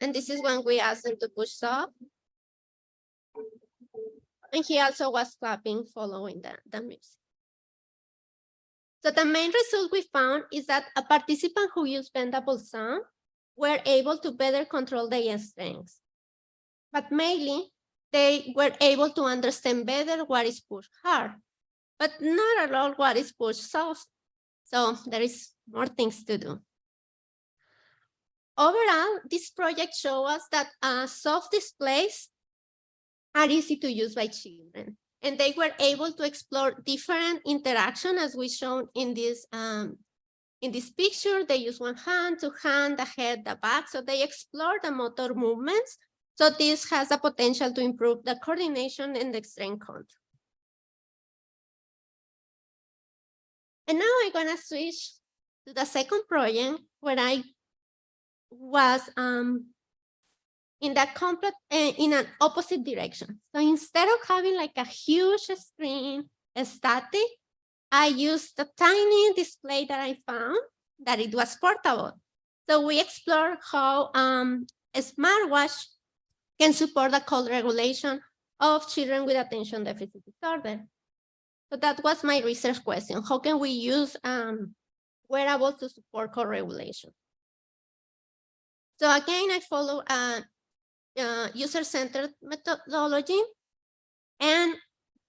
and this is when we ask them to push soft. And he also was clapping following the music. So the main result we found is that a participant who used bendable sound were able to better control their strengths. But mainly, they were able to understand better what is pushed hard, but not at all what is pushed soft. So there is more things to do. Overall, this project shows us that soft displays are easy to use by children, and they were able to explore different interaction as we shown in this picture. They use one hand, two hand, the head, the back, so they explore the motor movements. So this has the potential to improve the coordination and the strength control. And now I'm gonna switch to the second project where I was in an opposite direction. So instead of having like a huge screen, static, I used the tiny display that I found that it was portable. So we explored how a smartwatch can support the cold regulation of children with attention deficit disorder. So that was my research question. How can we use wearables to support cold regulation? So again, I follow a user-centered methodology, and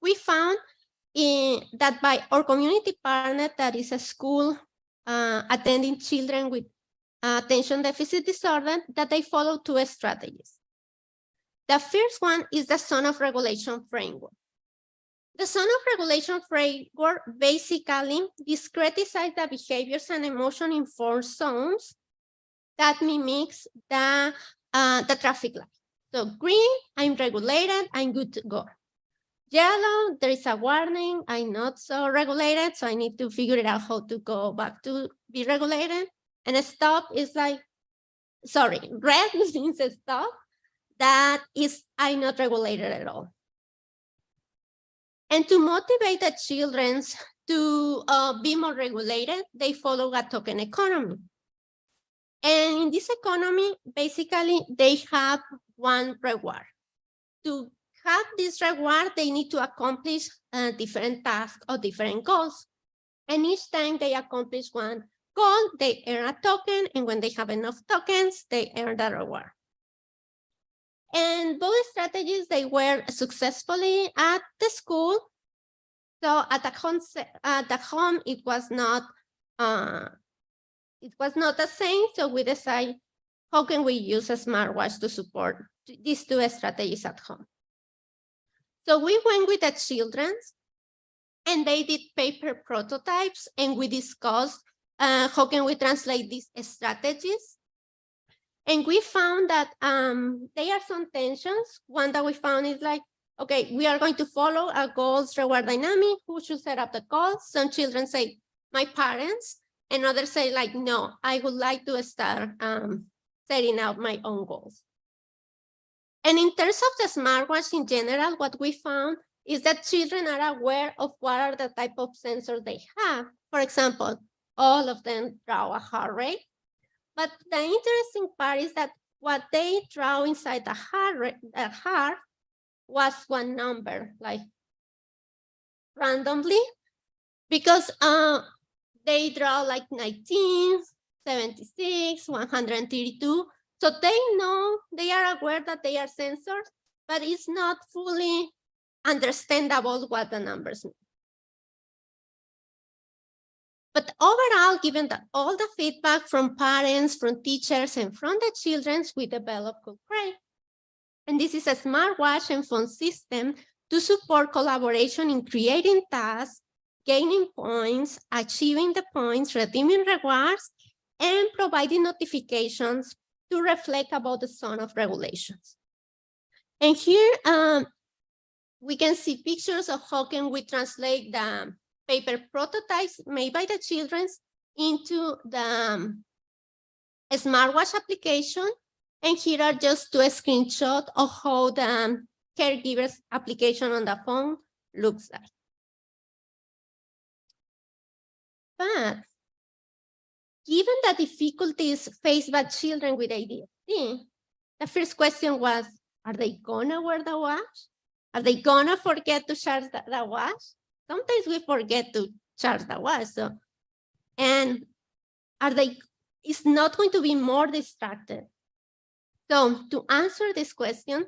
we found that by our community partner, that is a school attending children with attention deficit disorder, that they follow two strategies. The first one is the zone of regulation framework. The zone of regulation framework basically discretizes the behaviors and emotion in 4 zones that mimics the traffic light. So green, I'm regulated, I'm good to go. Yellow, there is a warning, I'm not so regulated, so I need to figure it out how to go back to be regulated. And a stop is like, sorry, red means a stop. That is, I'm not regulated at all. And to motivate the children to be more regulated, they follow a token economy. And in this economy, basically, they have one reward. To have this reward, they need to accomplish different tasks or different goals. And each time they accomplish one goal, they earn a token. And when they have enough tokens, they earn the reward. And both strategies, they were successfully at the school. So at the home, it was not the same. So we decided, how can we use a smartwatch to support these two strategies at home? So we went with the children, and they did paper prototypes, and we discussed how can we translate these strategies. And we found that there are some tensions. One that we found is like, okay, we are going to follow a goals reward dynamic. Who should set up the goals? Some children say, my parents, and others say like, no, I would like to start setting out my own goals. And in terms of the smartwatch in general, what we found is that children are aware of what are the type of sensors they have. For example, all of them draw a heart rate. But the interesting part is that what they draw inside the heart was one number, like randomly, because they draw like 19, 76, 132. So they know, they are aware that they are sensors, but it's not fully understandable what the numbers mean. But overall, given that all the feedback from parents, from teachers, and from the children, we developed Kuhl. And this is a smartwatch and phone system to support collaboration in creating tasks, gaining points, achieving the points, redeeming rewards, and providing notifications to reflect about the zone of regulations. And here we can see pictures of how can we translate the paper prototypes made by the children into the smartwatch application. And here are just 2 screenshots of how the caregiver's application on the phone looks like. But given the difficulties faced by children with ADHD, the first question was, are they gonna wear the watch? Are they gonna forget to charge the watch? Sometimes we forget to charge that was. So, and is not going to be more distracted. So to answer this question,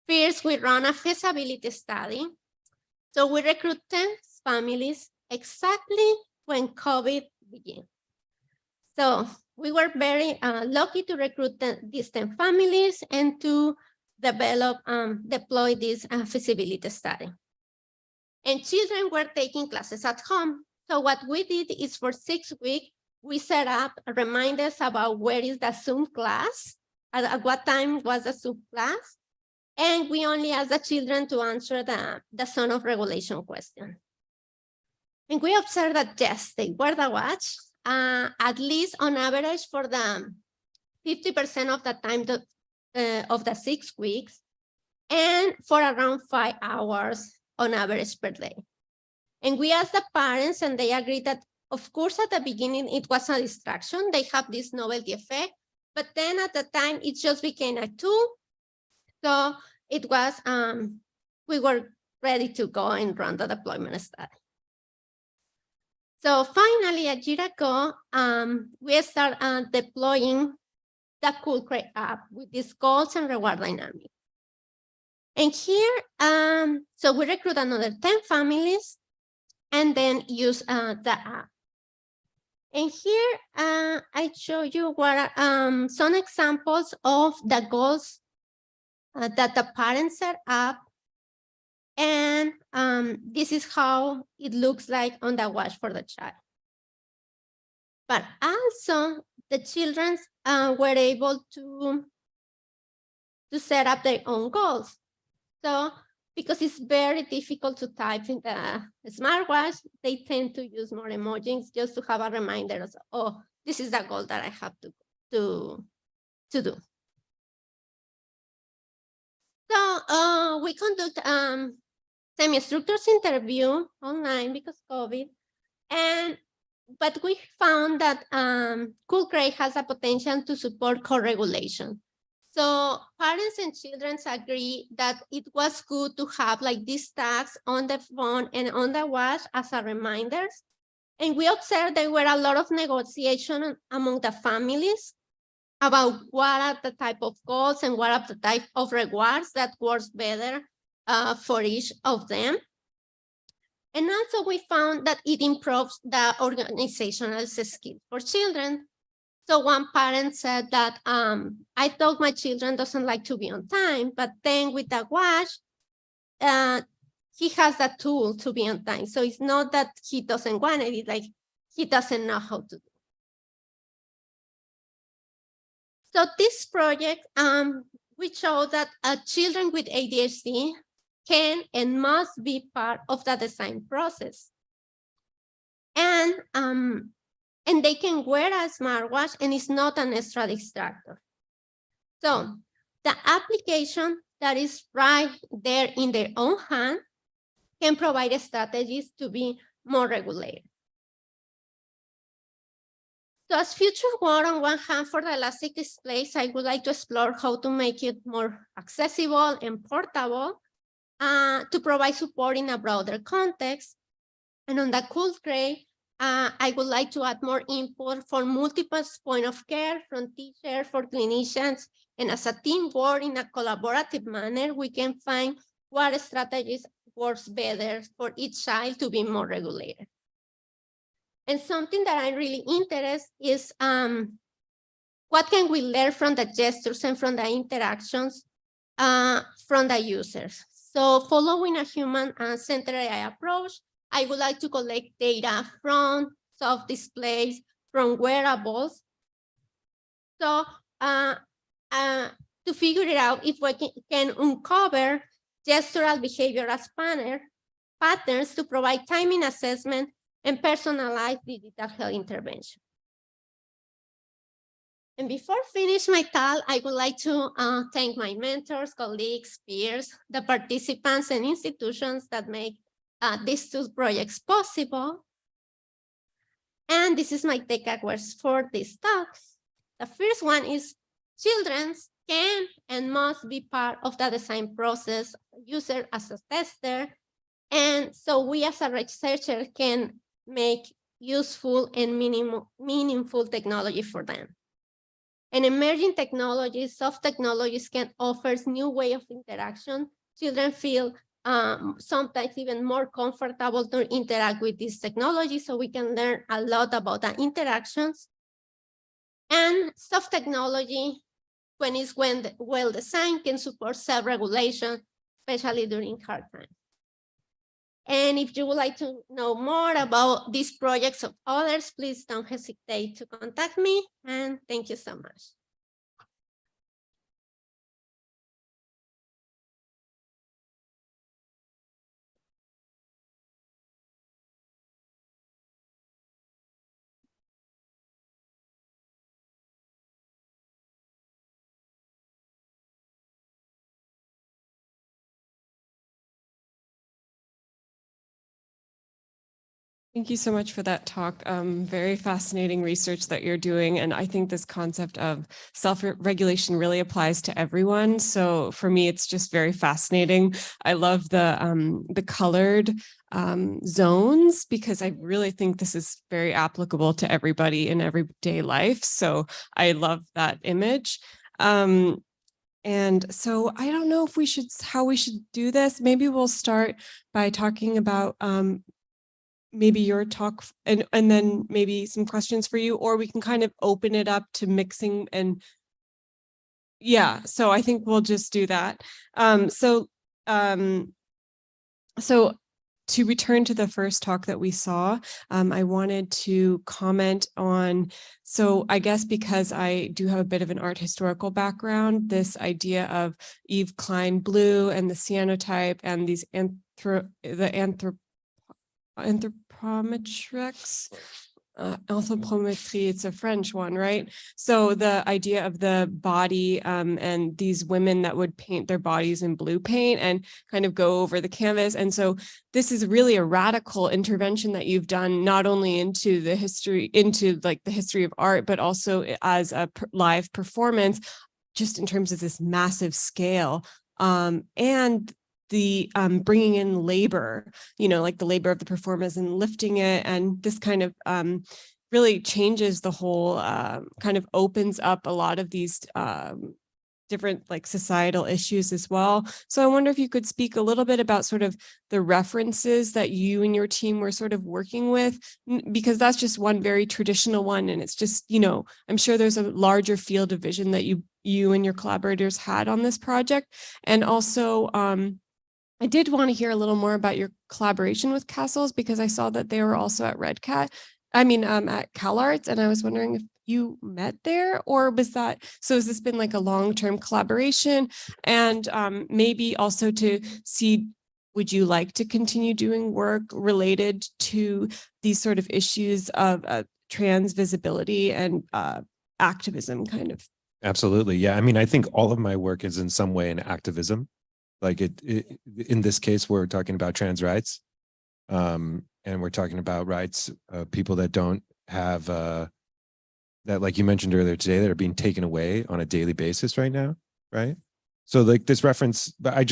first we run a feasibility study. So we recruit 10 families exactly when COVID began. So we were very lucky to recruit these 10 families and to deploy this feasibility study. And children were taking classes at home. So what we did is for 6 weeks, we set up reminders about where is the Zoom class, at what time was the Zoom class, and we only asked the children to answer the zone of regulation question. And we observed that yes, they were the watch, at least on average for the 50% of the time of the 6 weeks, and for around 5 hours on average per day. And we asked the parents and they agreed that, of course, at the beginning, it was a distraction. They have this novelty effect, but then at the time, it just became a tool. So it was, we were ready to go and run the deployment study. So finally, a year ago, we started deploying the Kuhl app with these goals and reward dynamics. And here, so we recruit another 10 families and then use the app. And here, I show you what some examples of the goals that the parents set up. And this is how it looks like on the watch for the child. But also, the children were able to set up their own goals. So, because it's very difficult to type in the smartwatch, they tend to use more emojis just to have a reminder of, oh, this is the goal that I have to do. So we conduct semi-structured interview online because COVID, but we found that Kuhl has a potential to support co-regulation. So parents and children agree that it was good to have like these tags on the phone and on the watch as a reminders. And we observed there were a lot of negotiation among the families about what are the type of goals and what are the type of rewards that works better for each of them. And also we found that it improves the organizational skills for children. So one parent said that I thought my children doesn't like to be on time, but then with the watch, he has that tool to be on time. So it's not that he doesn't want it, it's like he doesn't know how to do it. So this project, we show that children with ADHD can and must be part of the design process. And they can wear a smartwatch and it's not an extra distractor. So the application that is right there in their own hand can provide strategies to be more regulated. So as future work on one hand for the elastic displays, I would like to explore how to make it more accessible and portable to provide support in a broader context. And on the Kuhl grade, I would like to add more input for multiple points of care from teachers, for clinicians, and as a team work in a collaborative manner, we can find what strategies works better for each child to be more regulated. And something that I'm really interested is what can we learn from the gestures and from the interactions from the users. So following a human-centered AI approach, I would like to collect data from soft displays, from wearables. So to figure it out if we can uncover gestural behavior as patterns to provide timing assessment and personalized digital health intervention. And before I finish my talk, I would like to thank my mentors, colleagues, peers, the participants and institutions that make these two projects possible. And this is my takeaways for this talk. The first one is children can and must be part of the design process, user as a tester. And so we as a researcher can make useful and meaningful technology for them. And emerging technologies, soft technologies can offer new way of interaction. Children feel sometimes even more comfortable to interact with this technology, so we can learn a lot about the interactions. And soft technology, when it's well designed, can support self-regulation, especially during hard times. And if you would like to know more about these projects of others, please don't hesitate to contact me. And thank you so much. Thank you so much for that talk. Very fascinating research that you're doing. And I think this concept of self-regulation really applies to everyone. So for me, it's just very fascinating. I love the colored zones, because I really think this is very applicable to everybody in everyday life. So I love that image. And so I don't know if how we should do this. Maybe we'll start by talking about maybe your talk and then maybe some questions for you, or we can kind of open it up to mixing. And yeah, so I think we'll just do that. So to return to the first talk that we saw, I wanted to comment on, so I guess because I do have a bit of an art historical background, this idea of Yves Klein blue and the cyanotype and these anthropometry, it's a French one, right? So the idea of the body and these women that would paint their bodies in blue paint and kind of go over the canvas. And so this is really a radical intervention that you've done, not only into the history, into like the history of art, but also as a live performance, just in terms of this massive scale. And the bringing in labor, like the labor of the performers and lifting it. And this kind of really changes the whole, kind of opens up a lot of these different like societal issues as well. So I wonder if you could speak a little bit about sort of the references that you and your team were sort of working with, because that's just one very traditional one. And it's just, I'm sure there's a larger field of vision that you and your collaborators had on this project. And also, I did want to hear a little more about your collaboration with Castles, because I saw that they were also at at CalArts, and I was wondering if you met there, or was that, so has this been like a long-term collaboration? And maybe also to see, would you like to continue doing work related to these sort of issues of trans visibility and activism kind of? Absolutely. Yeah. I mean, I think all of my work is in some way an activism. Like in this case, we're talking about trans rights, and we're talking about rights of people that don't have, that, like you mentioned earlier today, that are being taken away on a daily basis right now, right? So like this reference, but I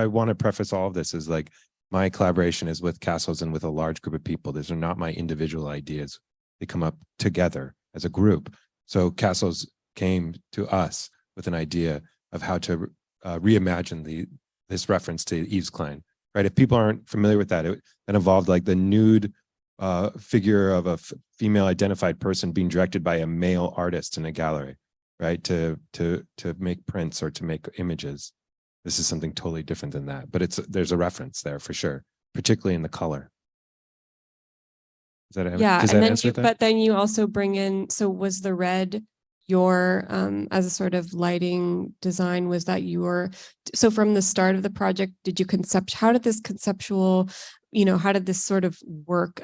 want to preface all of this as like, my collaboration is with Castles and with a large group of people. These are not my individual ideas. They come up together as a group. So Castles came to us with an idea of how to reimagine this reference to Yves Klein, right? If people aren't familiar with that, it involved like the nude figure of a female identified person being directed by a male artist in a gallery, right? To make prints or to make images. This is something totally different than that, but there's a reference there for sure, particularly in the color. Does that answer that? But then you also bring in, so was the red your as a sort of lighting design, was that so from the start of the project, how did this conceptual, how did this sort of work,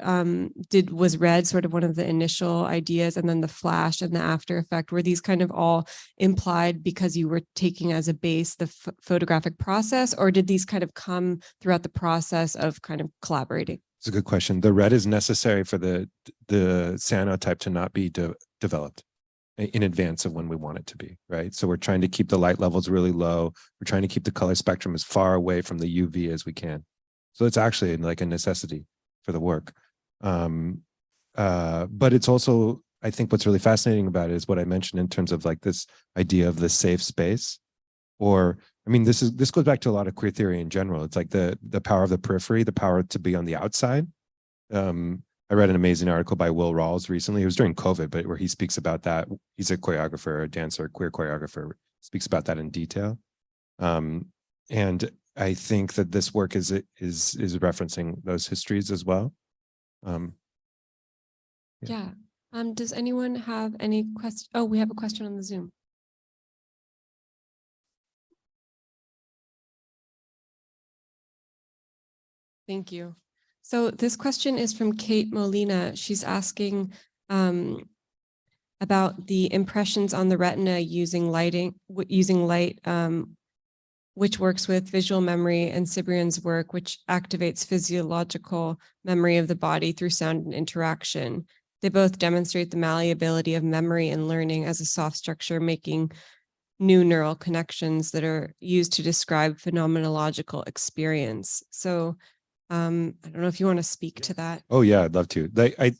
was red sort of one of the initial ideas, and then the flash and the after effect, were these kind of all implied because you were taking as a base the photographic process, or did these kind of come throughout the process of kind of collaborating? It's a good question. The red is necessary for the cyanotype to not be developed in advance of when we want it to be, right? So we're trying to keep the light levels really low. We're trying to keep the color spectrum as far away from the UV as we can. So it's actually like a necessity for the work. But it's also, I think what's really fascinating about it is what I mentioned in terms of like this idea of the safe space. Or, I mean, this goes back to a lot of queer theory in general. It's like the power of the periphery, the power to be on the outside. I read an amazing article by Will Rawls recently. It was during COVID, but where he speaks about that. He's a choreographer, a dancer, queer choreographer, speaks about that in detail. And I think that this work is referencing those histories as well. Yeah. Does anyone have any questions? Oh, we have a question on the Zoom. Thank you. So this question is from Kate Molina. She's asking about the impressions on the retina using light, which works with visual memory, and Cibrian's work, which activates physiological memory of the body through sound and interaction. They both demonstrate the malleability of memory and learning as a soft structure, making new neural connections that are used to describe phenomenological experience. So I don't know if you want to speak to that. Oh yeah, I'd love to.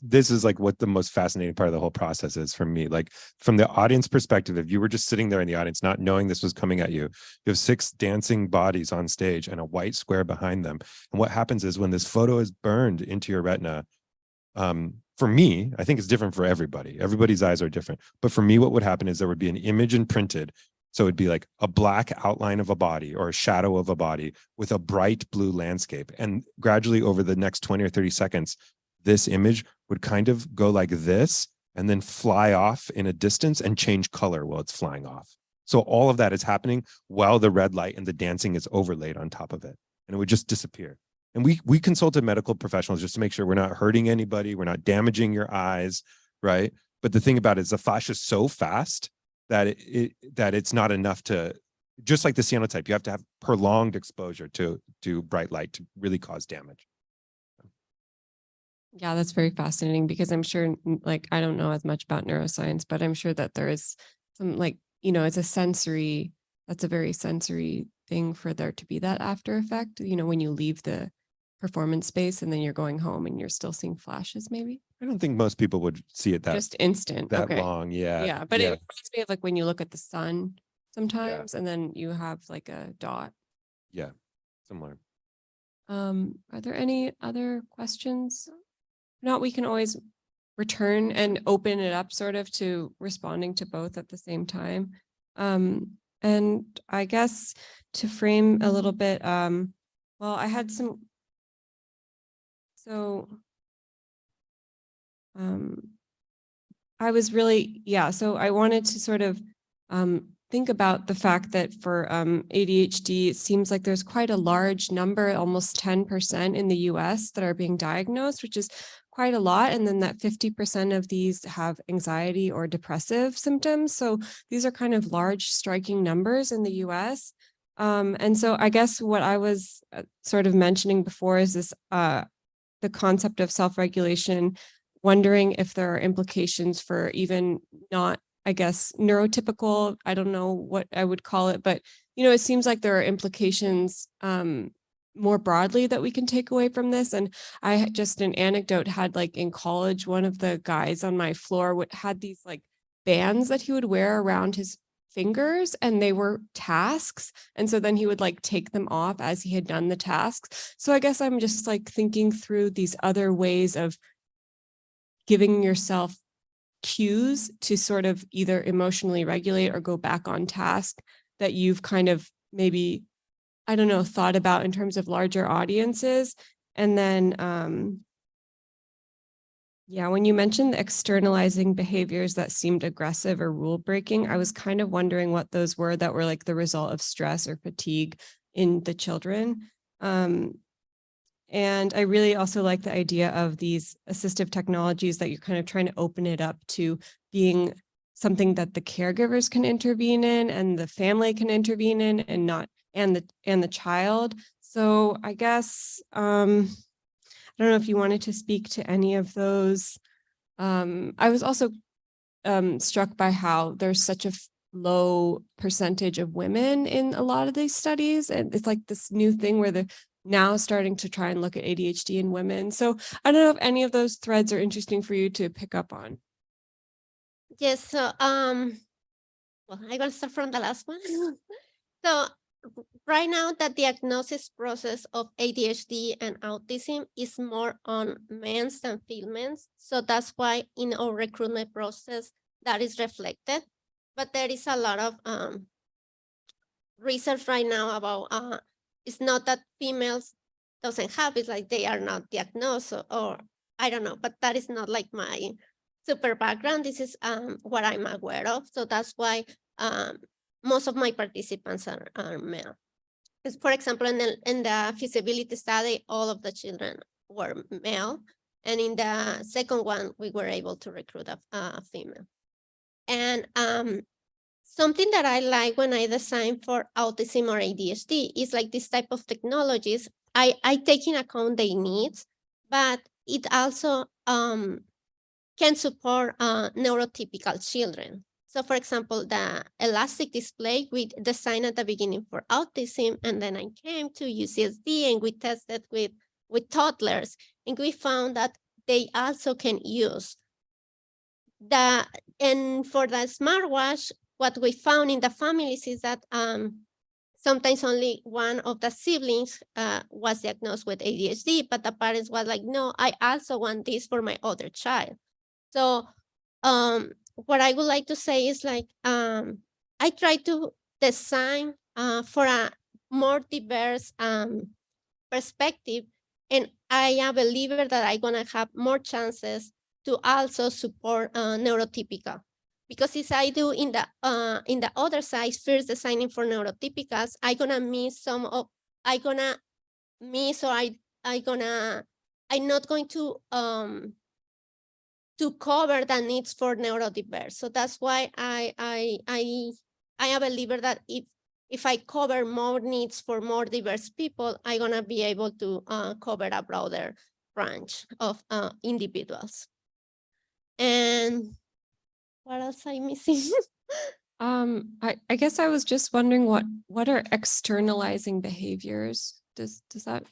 This is like what the most fascinating part of the whole process is for me. Like from the audience perspective, if you were just sitting there in the audience, not knowing this was coming at you, you have 6 dancing bodies on stage and a white square behind them. And what happens is when this photo is burned into your retina, for me, I think it's different for everybody. Everybody's eyes are different. But for me, what would happen is there would be an image imprinted. So it'd be like a black outline of a body or a shadow of a body with a bright blue landscape. And gradually over the next 20 or 30 seconds, this image would kind of go like this and then fly off in a distance and change color while it's flying off. So all of that is happening while the red light and the dancing is overlaid on top of it. And it would just disappear. And we consulted medical professionals just to make sure we're not hurting anybody, we're not damaging your eyes, right? But the thing about it is the flash is so fast that it's not enough to, just like the cyanotype, you have to have prolonged exposure to bright light to really cause damage. Yeah, that's very fascinating because I'm sure, like, I don't know as much about neuroscience, but I'm sure that there is some, like, it's that's a very sensory thing for there to be that after effect, when you leave the performance space and then you're going home and you're still seeing flashes maybe. I don't think most people would see it that just instant. that Okay. long. Yeah. Yeah. But it reminds me of like when you look at the sun sometimes and then you have like a dot. Yeah. Similar. Are there any other questions? If not, we can always return and open it up sort of to responding to both at the same time. And I guess to frame a little bit, well, I had some, so I was really, so I wanted to sort of think about the fact that for ADHD, it seems like there's quite a large number, almost 10% in the US that are being diagnosed, which is quite a lot. And then that 50% of these have anxiety or depressive symptoms. So these are kind of large, striking numbers in the US. And so I guess what I was sort of mentioning before is this, the concept of self-regulation, wondering if there are implications for even not, I guess, neurotypical, I don't know what I would call it, but, it seems like there are implications more broadly that we can take away from this. And I just an anecdote had, like, in college, one of the guys on my floor had these like bands that he would wear around his fingers, and they were tasks. And so then he would like take them off as he had done the tasks. So I guess I'm just like thinking through these other ways of giving yourself cues to sort of either emotionally regulate or go back on task that you've kind of maybe, I don't know, thought about in terms of larger audiences. And then, when you mentioned the externalizing behaviors that seemed aggressive or rule breaking, I was kind of wondering what those were that were like the result of stress or fatigue in the children. And I really also like the idea of these assistive technologies that you're kind of trying to open it up to being something that the caregivers can intervene in and the family can intervene in, and not and the child. So I guess I don't know if you wanted to speak to any of those. I was also struck by how there's such a low percentage of women in a lot of these studies. And it's like this new thing where now starting to try and look at ADHD in women. So I don't know if any of those threads are interesting for you to pick up on. Yes, so well, I'm gonna start from the last one. So right now, the diagnosis process of ADHD and autism is more on men's than females. So that's why in our recruitment process that is reflected. But there is a lot of research right now about it's not that females doesn't have it, like they are not diagnosed or I don't know, but that is not like my super background. This is what I'm aware of. So that's why most of my participants are male. Because, for example, in the feasibility study, all of the children were male. And in the second one, we were able to recruit a female. And something that I like when I design for autism or ADHD is like this type of technologies. I take in account their needs, but it also can support neurotypical children. So for example, the elastic display we designed at the beginning for autism, and then I came to UCSD and we tested with toddlers, and we found that they also can use and for the smartwatch, what we found in the families is that sometimes only one of the siblings was diagnosed with ADHD, but the parents was like, no, I also want this for my other child. So what I would like to say is like, I try to design for a more diverse perspective. And I am a believer that I'm gonna have more chances to also support neurotypical. Because if I do in the other side, first designing for neurotypicals, I'm gonna miss some of, I'm not going to cover the needs for neurodiverse. So that's why I am a believer that if I cover more needs for more diverse people, I'm gonna be able to cover a broader range of individuals. And what else I'm missing? I guess I was just wondering what are externalizing behaviors? Does that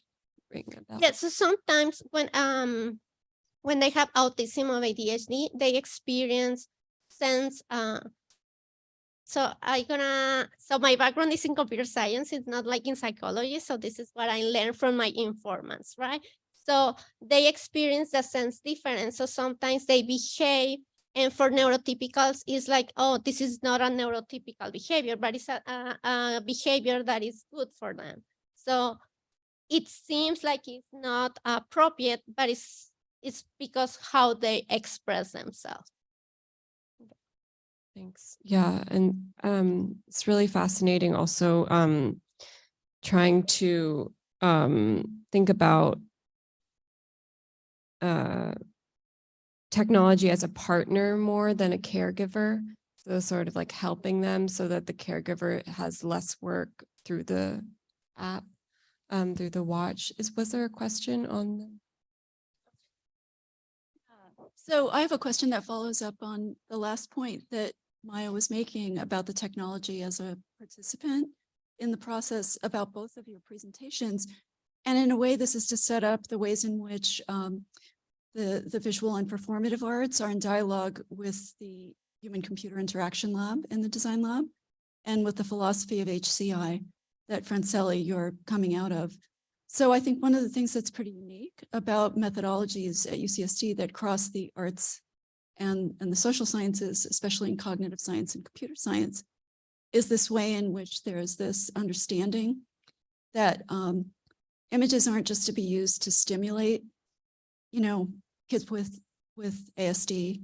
ring a bell? Yeah, so sometimes when they have autism or ADHD, they experience sense. So my background is in computer science. It's not like in psychology. So this is what I learned from my informants, right? So they experience the sense difference. So sometimes they behave, and for neurotypicals, it's like, oh, this is not a neurotypical behavior, but it's a behavior that is good for them. So it seems like it's not appropriate, but it's because how they express themselves. Thanks. Yeah, and it's really fascinating also trying to think about technology as a partner more than a caregiver. So sort of like helping them so that the caregiver has less work through the app, through the watch. Was there a question on the... So I have a question that follows up on the last point that Maya was making about the technology as a participant in the process about both of your presentations. And in a way, this is to set up the ways in which the visual and performative arts are in dialogue with the human-computer interaction lab in the design lab and with the philosophy of HCI that Franceli, you're coming out of. So I think one of the things that's pretty unique about methodologies at UCSD that cross the arts and the social sciences, especially in cognitive science and computer science, is this way in which there is this understanding that images aren't just to be used to stimulate, kids with ASD.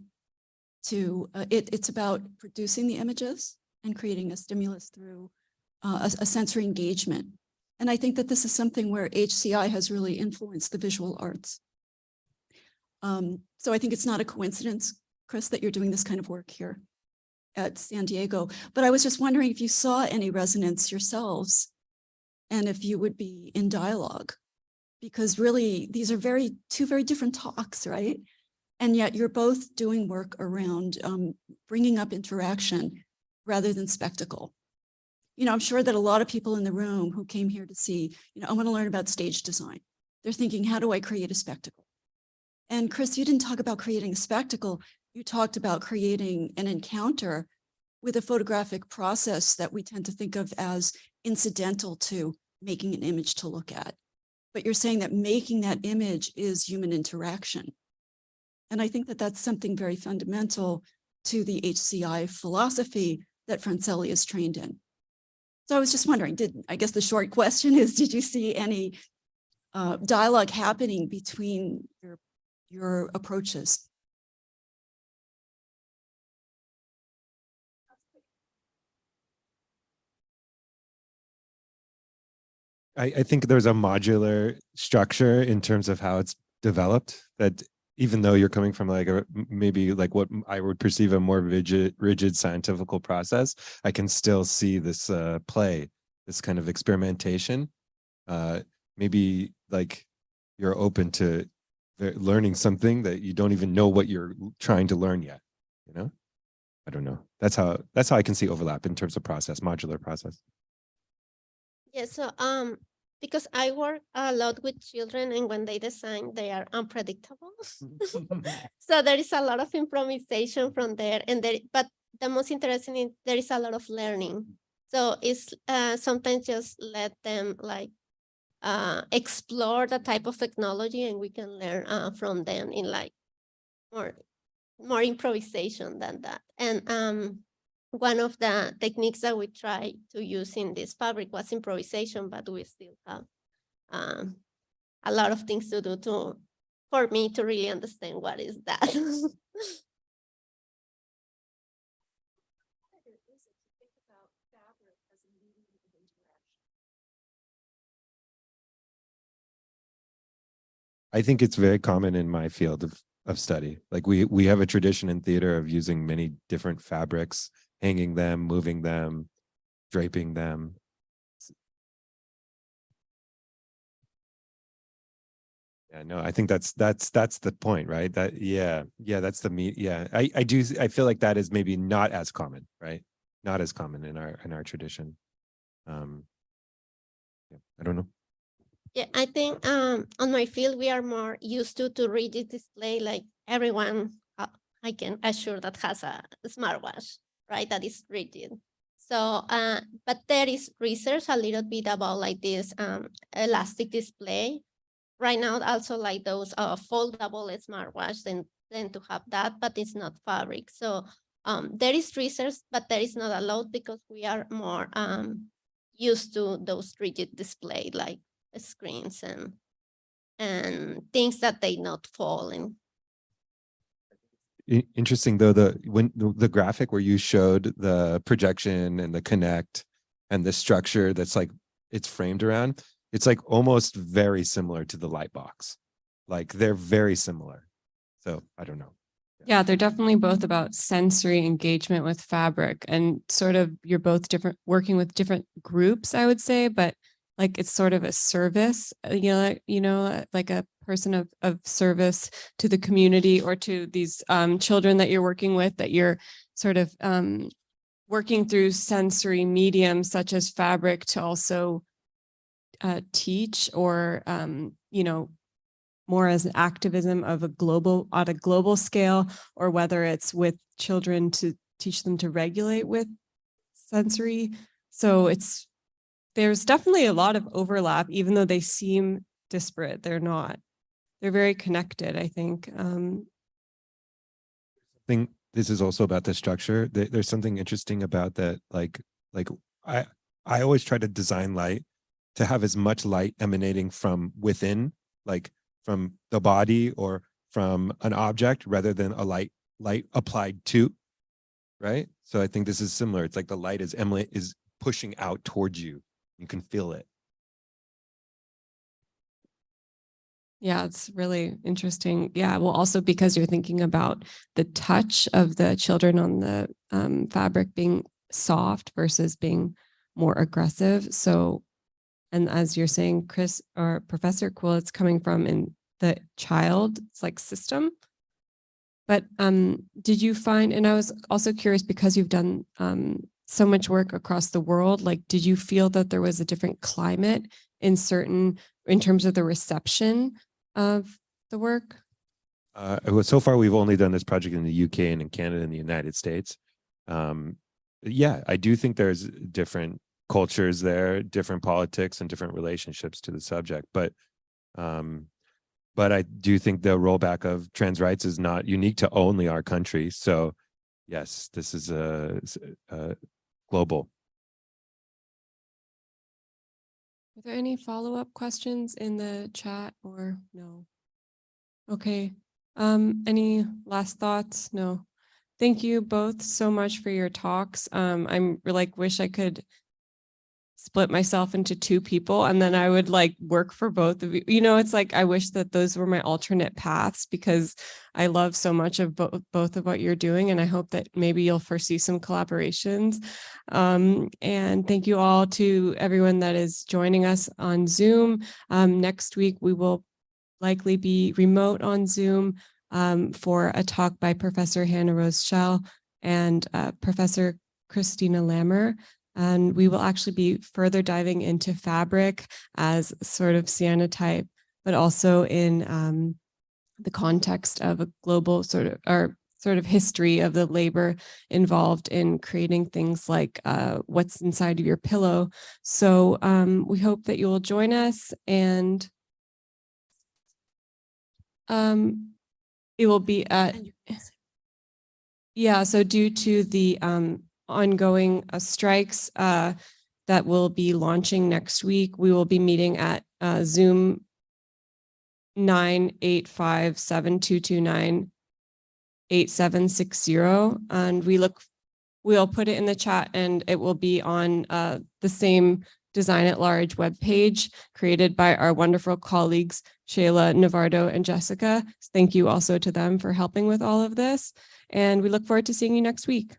It's about producing the images and creating a stimulus through a sensory engagement. And I think that this is something where HCI has really influenced the visual arts. So I think it's not a coincidence, Chris, that you're doing this kind of work here at San Diego. But I was just wondering if you saw any resonance yourselves and if you would be in dialogue, because really these are two very different talks, right? And yet you're both doing work around bringing up interaction rather than spectacle. You know, I'm sure that a lot of people in the room who came here to see, you know, I want to learn about stage design. They're thinking, how do I create a spectacle? And Chris, you didn't talk about creating a spectacle. You talked about creating an encounter with a photographic process that we tend to think of as incidental to making an image to look at. But you're saying that making that image is human interaction. And I think that that's something very fundamental to the HCI philosophy that Franceli is trained in. So I was just wondering, I guess the short question is, did you see any dialogue happening between your approaches? I think there's a modular structure in terms of how it's developed, that even though you're coming from like maybe like what I would perceive a more rigid scientific process, I can still see this play, this kind of experimentation. Maybe like you're open to learning something that you don't even know what you're trying to learn yet, you know? I don't know. That's how I can see overlap in terms of process, modular process. Yeah, so because I work a lot with children, and when they design, they are unpredictable. So there is a lot of improvisation from there, but the most interesting is there is a lot of learning. So it's sometimes just let them like explore the type of technology, and we can learn from them in like more improvisation than that. And one of the techniques that we try to use in this fabric was improvisation, but we still have a lot of things to do for me to really understand what is that. I think it's very common in my field of study. Like we have a tradition in theater of using many different fabrics, hanging them, moving them, draping them. Yeah, no, I think that's the point, right? That that's the meat. Yeah, I feel like that is maybe not as common, right? Not as common in our tradition. Yeah, I don't know. Yeah, I think on my field, we are more used to rigid display, like everyone I can assure that has a smartwatch, right? That is rigid. So, but there is research a little bit about like this elastic display. Right now, also like those foldable smartwatch tend to have that, but it's not fabric. So there is research, but there is not a lot because we are more used to those rigid display, like screens and things that they not fall in. Interesting though, the graphic where you showed the projection and the connect and the structure that's like it's framed around, it's like almost very similar to the light box. Like they're very similar. So I don't know. Yeah, they're definitely both about sensory engagement with fabric, and sort of you're both working with different groups, I would say, but like it's sort of a service, like a person of service to the community or to these children that you're working with, that you're sort of working through sensory mediums such as fabric to also teach or, more as an activism of on a global scale, or whether it's with children to teach them to regulate with sensory. So there's definitely a lot of overlap, even though they seem disparate. They're not. They're very connected, I think. I think this is also about the structure. There's something interesting about that. Like I always try to design light to have as much light emanating from within, like from the body or from an object, rather than a light applied to, right? So I think this is similar. It's like the light is pushing out towards you. You can feel it. Yeah, it's really interesting. Yeah, well, also because you're thinking about the touch of the children on the fabric being soft versus being more aggressive. So, and as you're saying, Chris or Professor Kuhl, it's coming from in the child's like system. But did you find, and I was also curious because you've done so much work across the world. Like, did you feel that there was a different climate in terms of the reception of the work? Well, so far, we've only done this project in the UK and in Canada and the United States. Yeah, I do think there's different cultures there, different politics and different relationships to the subject. But I do think the rollback of trans rights is not unique to only our country. So yes, this is a global. Are there any follow-up questions in the chat or no? Okay. Any last thoughts? No. Thank you both so much for your talks. I'm like, wish I could split myself into two people and then I would like work for both of you. You know, it's like, I wish that those were my alternate paths because I love so much of both of what you're doing. And I hope that maybe you'll foresee some collaborations. And thank you all to everyone that is joining us on Zoom. Next week, we will likely be remote on Zoom for a talk by Professor Hannah Rose Schell and Professor Christina Lammer. And we will actually be further diving into fabric as sort of cyanotype, but also in the context of a global sort of history of the labor involved in creating things like what's inside of your pillow. So we hope that you will join us, and it will be at, yeah, so due to the ongoing strikes that will be launching next week, we will be meeting at Zoom 985-7229-8760. And we'll put it in the chat, and it will be on the same Design at Large webpage created by our wonderful colleagues, Shayla, Navardo, and Jessica. Thank you also to them for helping with all of this. And we look forward to seeing you next week.